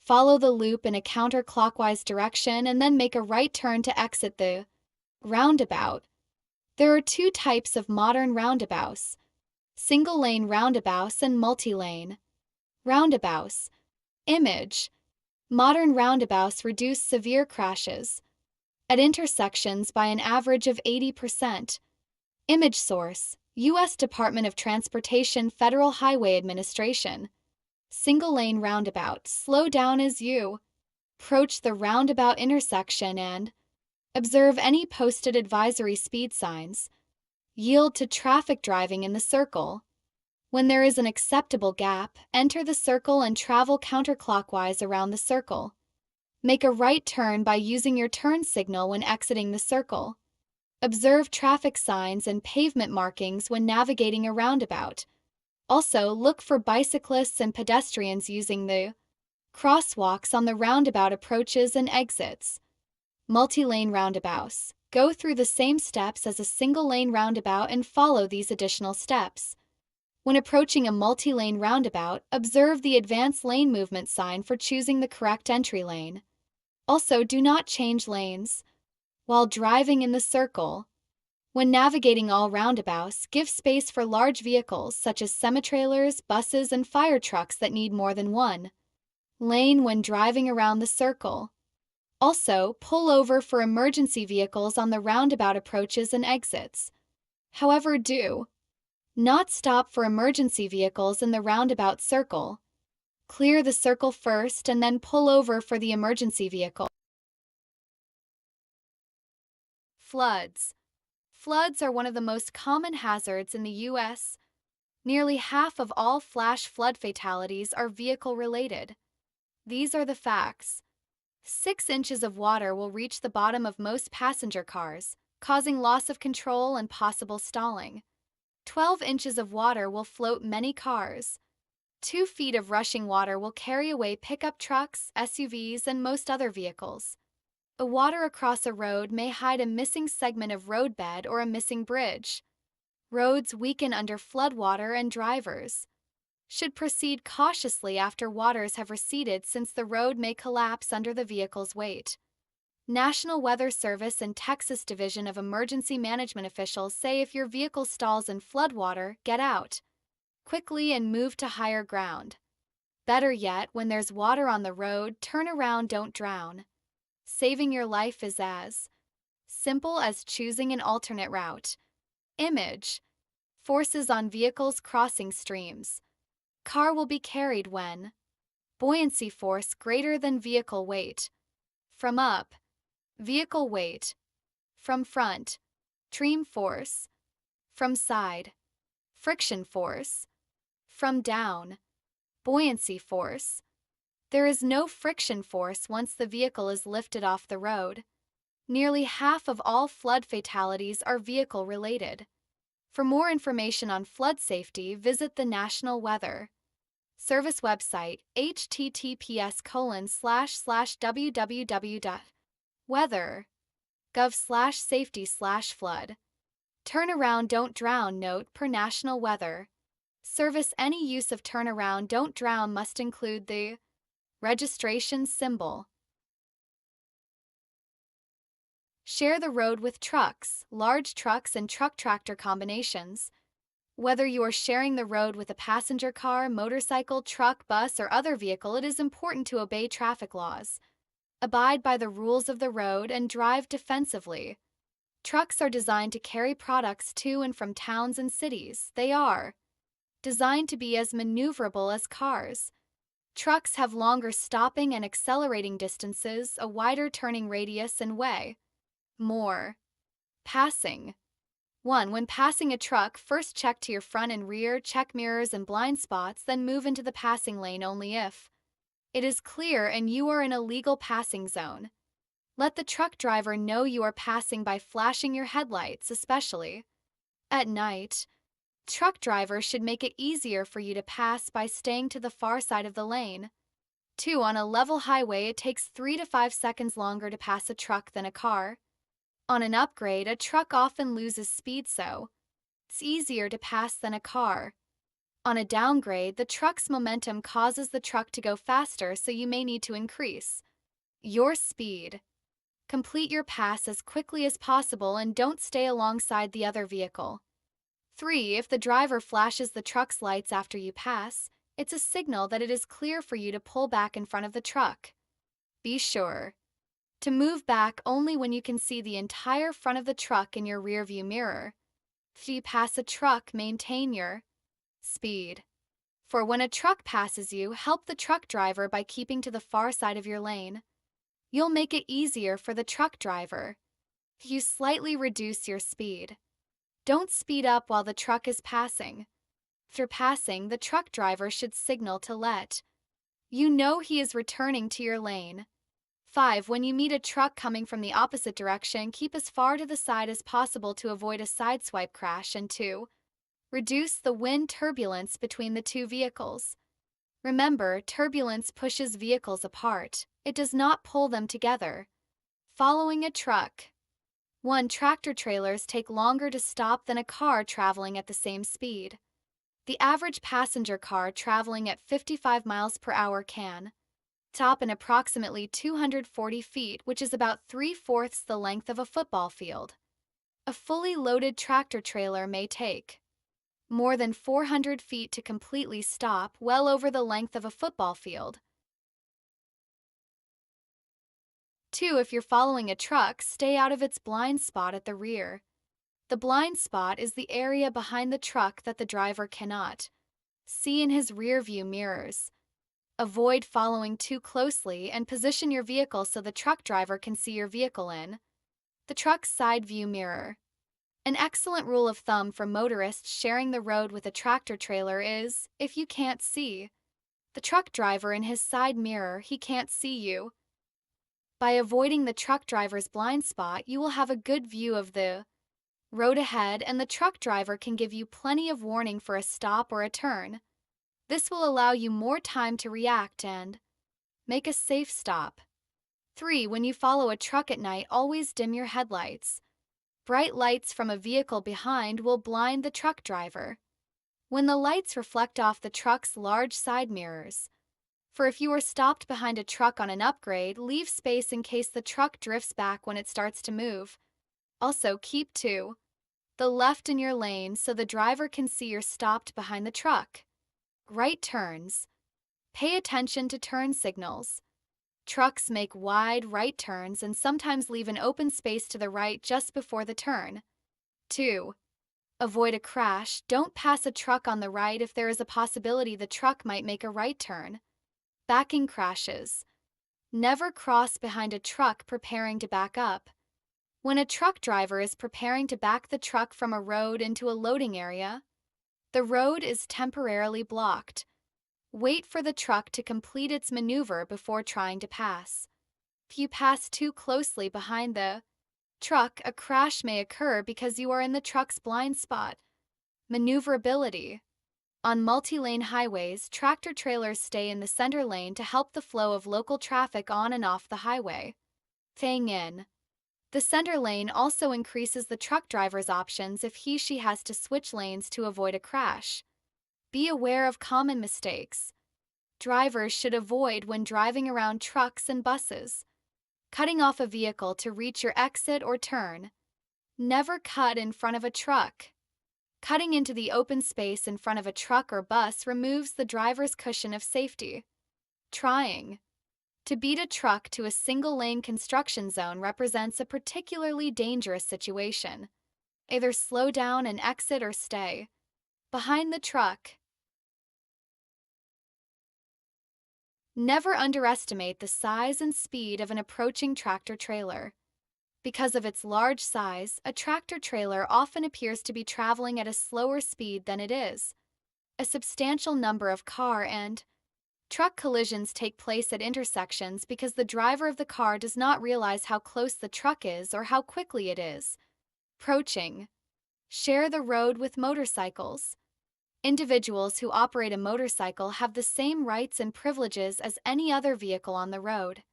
follow the loop in a counterclockwise direction and then make a right turn to exit the roundabout. There are two types of modern roundabouts: single-lane roundabouts and multi-lane roundabouts. Image. Modern roundabouts reduce severe crashes at intersections by an average of 80%. Image source: U.S. Department of Transportation Federal Highway Administration. Single-lane roundabout. Slow down as you approach the roundabout intersection and observe any posted advisory speed signs. Yield to traffic driving in the circle. When there is an acceptable gap, enter the circle and travel counterclockwise around the circle. Make a right turn by using your turn signal when exiting the circle. Observe traffic signs and pavement markings when navigating a roundabout. Also, look for bicyclists and pedestrians using the crosswalks on the roundabout approaches and exits. Multi-lane roundabouts. Go through the same steps as a single-lane roundabout and follow these additional steps. When approaching a multi-lane roundabout, observe the advanced lane movement sign for choosing the correct entry lane. Also, do not change lanes while driving in the circle. When navigating all roundabouts, give space for large vehicles such as semi-trailers, buses, and fire trucks that need more than one lane when driving around the circle. Also, pull over for emergency vehicles on the roundabout approaches and exits. However, do not stop for emergency vehicles in the roundabout circle. Clear the circle first and then pull over for the emergency vehicle. Floods. Floods are one of the most common hazards in the U.S. Nearly half of all flash flood fatalities are vehicle-related. These are the facts. 6 inches of water will reach the bottom of most passenger cars, causing loss of control and possible stalling. 12 inches of water will float many cars. 2 feet of rushing water will carry away pickup trucks, SUVs, and most other vehicles. The water across a road may hide a missing segment of roadbed or a missing bridge. Roads weaken under floodwater and drivers should proceed cautiously after waters have receded since the road may collapse under the vehicle's weight. National Weather Service and Texas Division of Emergency Management officials say if your vehicle stalls in floodwater, get out quickly and move to higher ground. Better yet, when there's water on the road, turn around, don't drown. Saving your life is as simple as choosing an alternate route. Image. Forces on vehicles crossing streams. Car will be carried when buoyancy force greater than vehicle weight. From up, vehicle weight. From front, stream force. From side, friction force. From down, buoyancy force. There is no friction force once the vehicle is lifted off the road. Nearly half of all flood fatalities are vehicle-related. For more information on flood safety, visit the National Weather Service website https://www.weather.gov/safety/flood. Turn around, don't drown note per National Weather Service. Any use of turn around, don't drown must include the registration symbol. Share the road with trucks, large trucks, and truck-tractor combinations. Whether you are sharing the road with a passenger car, motorcycle, truck, bus, or other vehicle, it is important to obey traffic laws. Abide by the rules of the road and drive defensively. Trucks are designed to carry products to and from towns and cities. They are designed to be as maneuverable as cars. Trucks have longer stopping and accelerating distances, a wider turning radius, and weigh more. Passing. 1. When passing a truck, first check to your front and rear, check mirrors and blind spots, then move into the passing lane only if it is clear and you are in a legal passing zone. Let the truck driver know you are passing by flashing your headlights, especially at night. Truck drivers should make it easier for you to pass by staying to the far side of the lane. 2. On a level highway, it takes 3 to 5 seconds longer to pass a truck than a car. On an upgrade, a truck often loses speed, so it's easier to pass than a car. On a downgrade, the truck's momentum causes the truck to go faster, so you may need to increase your speed. Complete your pass as quickly as possible and don't stay alongside the other vehicle. 3. If the driver flashes the truck's lights after you pass, it's a signal that it is clear for you to pull back in front of the truck. Be sure to move back only when you can see the entire front of the truck in your rearview mirror. If you pass a truck, maintain your speed. For when a truck passes you, help the truck driver by keeping to the far side of your lane. You'll make it easier for the truck driver if you slightly reduce your speed. Don't speed up while the truck is passing. After passing, the truck driver should signal to let you know he is returning to your lane. 5. When you meet a truck coming from the opposite direction, keep as far to the side as possible to avoid a sideswipe crash. And 2. Reduce the wind turbulence between the two vehicles. Remember, turbulence pushes vehicles apart. It does not pull them together. Following a truck. 1. Tractor trailers take longer to stop than a car traveling at the same speed. The average passenger car traveling at 55 miles per hour can stop in approximately 240 feet, which is about 3/4 the length of a football field. A fully loaded tractor trailer may take more than 400 feet to completely stop, well over the length of a football field. 2. If you're following a truck, stay out of its blind spot at the rear. The blind spot is the area behind the truck that the driver cannot see in his rear view mirrors. Avoid following too closely and position your vehicle so the truck driver can see your vehicle in the truck's side view mirror. An excellent rule of thumb for motorists sharing the road with a tractor trailer is, if you can't see the truck driver in his side mirror, he can't see you. By avoiding the truck driver's blind spot, you will have a good view of the road ahead, and the truck driver can give you plenty of warning for a stop or a turn. This will allow you more time to react and make a safe stop. 3. When you follow a truck at night, always dim your headlights. Bright lights from a vehicle behind will blind the truck driver when the lights reflect off the truck's large side mirrors. For if you are stopped behind a truck on an upgrade, leave space in case the truck drifts back when it starts to move. Also, keep to the left in your lane so the driver can see you're stopped behind the truck. Right turns. Pay attention to turn signals. Trucks make wide right turns and sometimes leave an open space to the right just before the turn. 2. Avoid a crash. Don't pass a truck on the right if there is a possibility the truck might make a right turn. Backing crashes. Never cross behind a truck preparing to back up. When a truck driver is preparing to back the truck from a road into a loading area, the road is temporarily blocked. Wait for the truck to complete its maneuver before trying to pass. If you pass too closely behind the truck, a crash may occur because you are in the truck's blind spot. Maneuverability. On multi-lane highways, tractor trailers stay in the center lane to help the flow of local traffic on and off the highway. Staying in the center lane also increases the truck driver's options if he/she has to switch lanes to avoid a crash. Be aware of common mistakes drivers should avoid when driving around trucks and buses. Cutting off a vehicle to reach your exit or turn. Never cut in front of a truck. Cutting into the open space in front of a truck or bus removes the driver's cushion of safety. Trying to beat a truck to a single-lane construction zone represents a particularly dangerous situation. Either slow down and exit or stay behind the truck. Never underestimate the size and speed of an approaching tractor trailer. Because of its large size, a tractor trailer often appears to be traveling at a slower speed than it is. A substantial number of car and truck collisions take place at intersections because the driver of the car does not realize how close the truck is or how quickly it is approaching. Share the road with motorcycles. Individuals who operate a motorcycle have the same rights and privileges as any other vehicle on the road.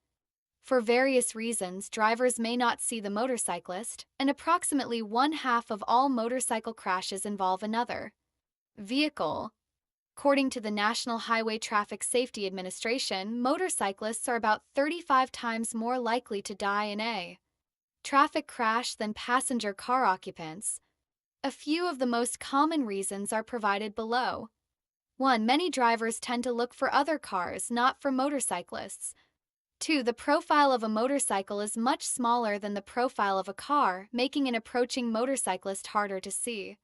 For various reasons, drivers may not see the motorcyclist, and approximately 1/2 of all motorcycle crashes involve another vehicle. According to the National Highway Traffic Safety Administration, motorcyclists are about 35 times more likely to die in a traffic crash than passenger car occupants. A few of the most common reasons are provided below. 1. Many drivers tend to look for other cars, not for motorcyclists. 2. The profile of a motorcycle is much smaller than the profile of a car, making an approaching motorcyclist harder to see.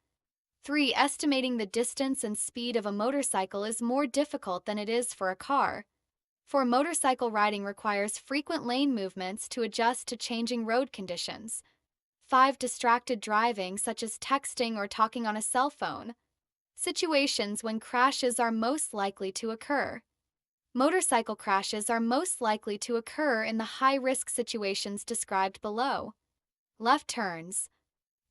3. Estimating the distance and speed of a motorcycle is more difficult than it is for a car. 4. Motorcycle riding requires frequent lane movements to adjust to changing road conditions. 5. Distracted driving, such as texting or talking on a cell phone. Situations when crashes are most likely to occur. Motorcycle crashes are most likely to occur in the high-risk situations described below. Left turns.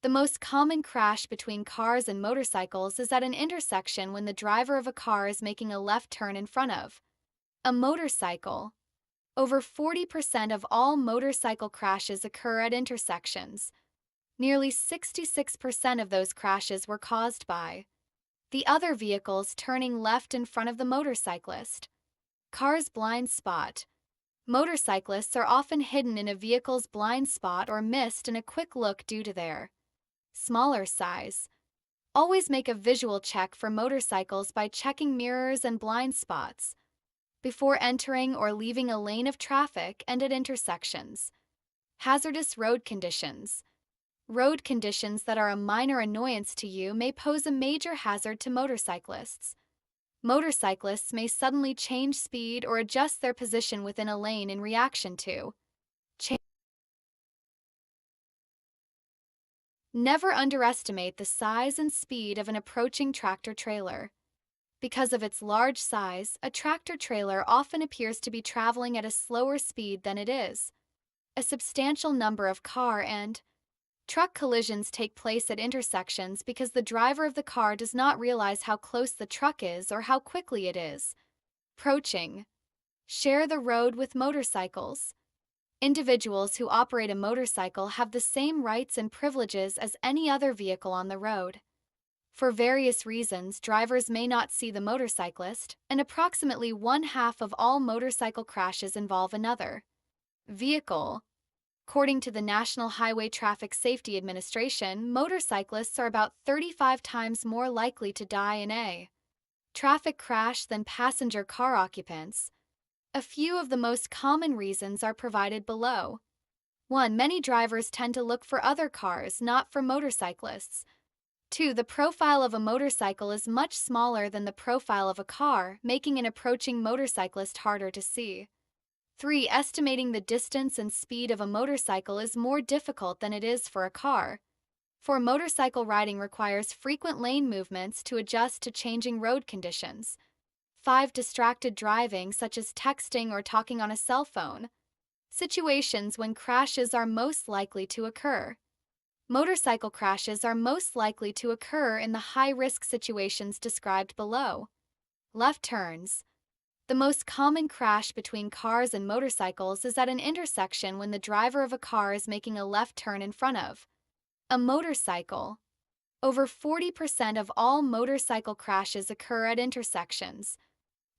The most common crash between cars and motorcycles is at an intersection when the driver of a car is making a left turn in front of a motorcycle. Over 40% of all motorcycle crashes occur at intersections. Nearly 66% of those crashes were caused by the other vehicles turning left in front of the motorcyclist. Car's blind spot. Motorcyclists are often hidden in a vehicle's blind spot or missed in a quick look due to their smaller size. Always make a visual check for motorcycles by checking mirrors and blind spots before entering or leaving a lane of traffic and at intersections. Hazardous road conditions. Road conditions that are a minor annoyance to you may pose a major hazard to motorcyclists. Motorcyclists may suddenly change speed or adjust their position within a lane in reaction to change. Never underestimate the size and speed of an approaching tractor-trailer. Because of its large size, a tractor-trailer often appears to be traveling at a slower speed than it is. A substantial number of car and truck collisions take place at intersections because the driver of the car does not realize how close the truck is or how quickly it is approaching. Share the road with motorcycles. Individuals who operate a motorcycle have the same rights and privileges as any other vehicle on the road. For various reasons, drivers may not see the motorcyclist, and approximately 1/2 of all motorcycle crashes involve another vehicle. According to the National Highway Traffic Safety Administration, motorcyclists are about 35 times more likely to die in a traffic crash than passenger car occupants. A few of the most common reasons are provided below. 1. Many drivers tend to look for other cars, not for motorcyclists. 2. The profile of a motorcycle is much smaller than the profile of a car, making an approaching motorcyclist harder to see. 3. Estimating the distance and speed of a motorcycle is more difficult than it is for a car. 4. Motorcycle riding requires frequent lane movements to adjust to changing road conditions. 5. Distracted driving, such as texting or talking on a cell phone. Situations when crashes are most likely to occur. Motorcycle crashes are most likely to occur in the high-risk situations described below. Left turns. The most common crash between cars and motorcycles is at an intersection when the driver of a car is making a left turn in front of a motorcycle. Over 40% of all motorcycle crashes occur at intersections.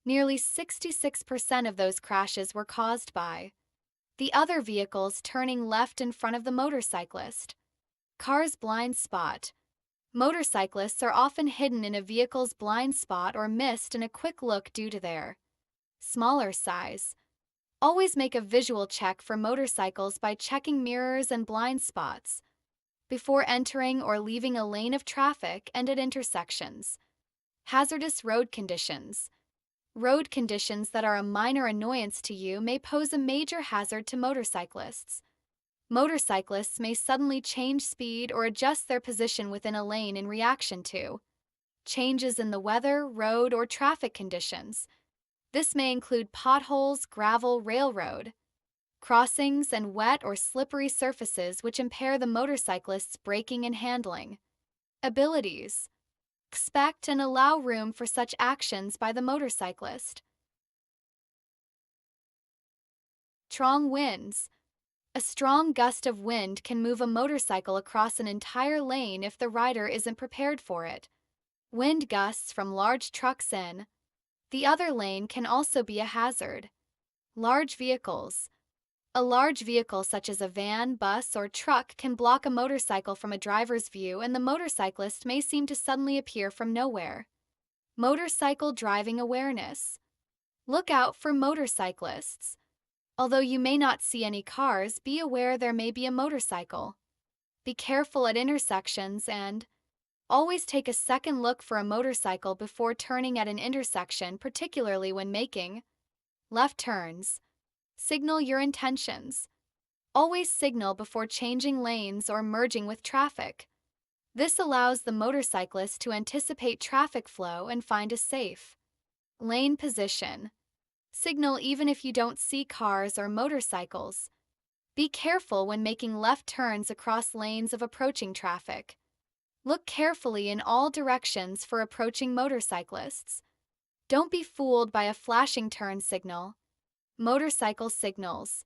Nearly 66% of those crashes were caused by the other vehicles turning left in front of the motorcyclist. Car's blind spot. Motorcyclists are often hidden in a vehicle's blind spot or missed in a quick look due to their smaller size. Always make a visual check for motorcycles by checking mirrors and blind spots before entering or leaving a lane of traffic and at intersections. Hazardous road conditions. Road conditions that are a minor annoyance to you may pose a major hazard to motorcyclists. Motorcyclists may suddenly change speed or adjust their position within a lane in reaction to changes in the weather, road, or traffic conditions. This may include potholes, gravel, railroad crossings, and wet or slippery surfaces which impair the motorcyclist's braking and handling abilities. Expect and allow room for such actions by the motorcyclist. Strong winds. A strong gust of wind can move a motorcycle across an entire lane if the rider isn't prepared for it. Wind gusts from large trucks in the other lane can also be a hazard. Large vehicles. A large vehicle such as a van, bus, or truck can block a motorcycle from a driver's view, and the motorcyclist may seem to suddenly appear from nowhere. Motorcycle driving awareness. Look out for motorcyclists. Although you may not see any cars, be aware there may be a motorcycle. Be careful at intersections and always take a second look for a motorcycle before turning at an intersection, particularly when making left turns. Signal your intentions. Always signal before changing lanes or merging with traffic. This allows the motorcyclist to anticipate traffic flow and find a safe lane position. Signal even if you don't see cars or motorcycles. Be careful when making left turns across lanes of approaching traffic. Look carefully in all directions for approaching motorcyclists. Don't be fooled by a flashing turn signal. Motorcycle signals.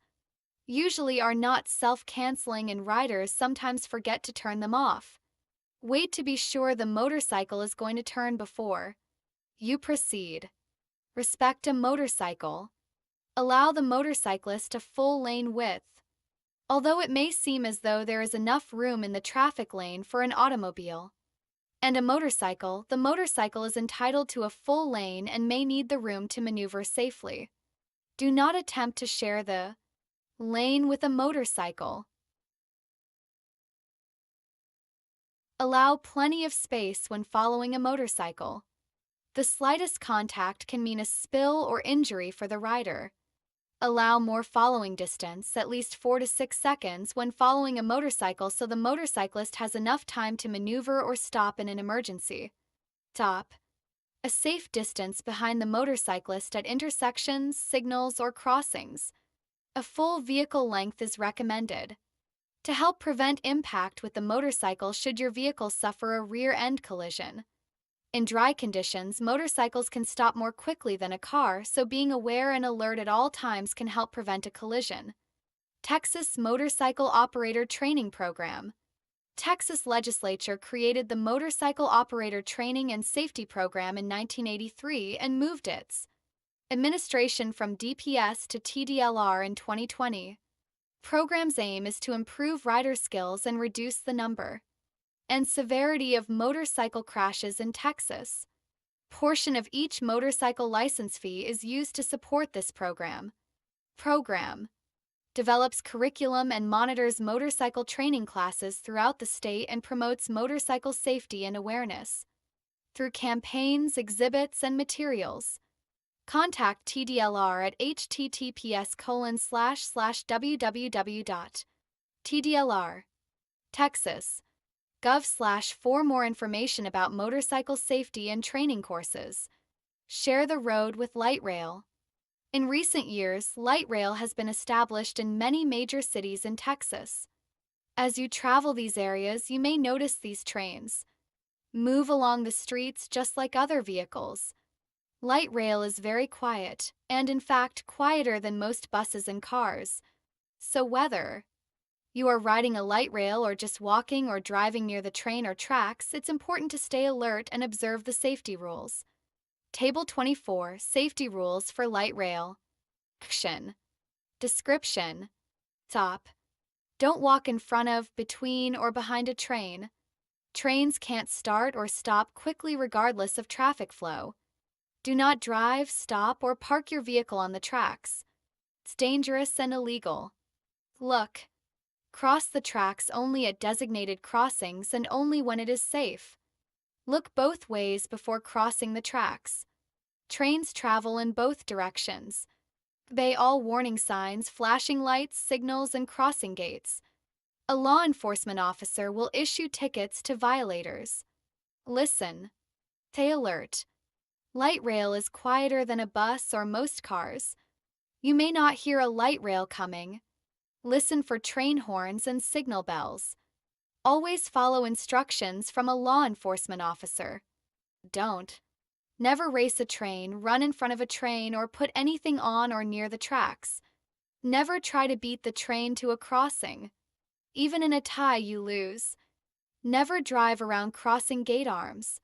usually are not self-canceling and riders sometimes forget to turn them off. Wait to be sure the motorcycle is going to turn before you proceed. Respect a motorcycle. Allow the motorcyclist a full lane width. Although it may seem as though there is enough room in the traffic lane for an automobile and a motorcycle, the motorcycle is entitled to a full lane and may need the room to maneuver safely. Do not attempt to share the lane with a motorcycle. Allow plenty of space when following a motorcycle. The slightest contact can mean a spill or injury for the rider. Allow more following distance, at least 4 to 6 seconds, when following a motorcycle so the motorcyclist has enough time to maneuver or stop in an emergency. Stop. A safe distance behind the motorcyclist at intersections, signals, or crossings. A full vehicle length is recommended to help prevent impact with the motorcycle should your vehicle suffer a rear-end collision. In dry conditions, motorcycles can stop more quickly than a car, so being aware and alert at all times can help prevent a collision. Texas Motorcycle Operator Training Program. Texas legislature created the Motorcycle Operator Training and Safety Program in 1983 and moved its administration from DPS to TDLR in 2020. Program's aim is to improve rider skills and reduce the number and severity of motorcycle crashes in Texas. Portion of each motorcycle license fee is used to support this program. Program develops curriculum and monitors motorcycle training classes throughout the state and promotes motorcycle safety and awareness through campaigns, exhibits, and materials. Contact TDLR at https://www.tdlr.texas.gov/ for more information about motorcycle safety and training courses. Share the road with light rail. In recent years, light rail has been established in many major cities in Texas. As you travel these areas, you may notice these trains move along the streets just like other vehicles. Light rail is very quiet, and in fact quieter than most buses and cars. So whether you are riding a light rail or just walking or driving near the train or tracks, it's important to stay alert and observe the safety rules. Table 24, Safety Rules for Light Rail. Action. Description. Stop. Don't walk in front of, between, or behind a train. Trains can't start or stop quickly regardless of traffic flow. Do not drive, stop, or park your vehicle on the tracks. It's dangerous and illegal. Look. Cross the tracks only at designated crossings and only when it is safe. Look both ways before crossing the tracks. Trains travel in both directions. Obey all warning signs, flashing lights, signals, and crossing gates. A law enforcement officer will issue tickets to violators. Listen. Stay alert. Light rail is quieter than a bus or most cars. You may not hear a light rail coming. Listen for train horns and signal bells. Always follow instructions from a law enforcement officer. Don't. Never race a train, run in front of a train, or put anything on or near the tracks. Never try to beat the train to a crossing. Even in a tie, you lose. Never drive around crossing gate arms.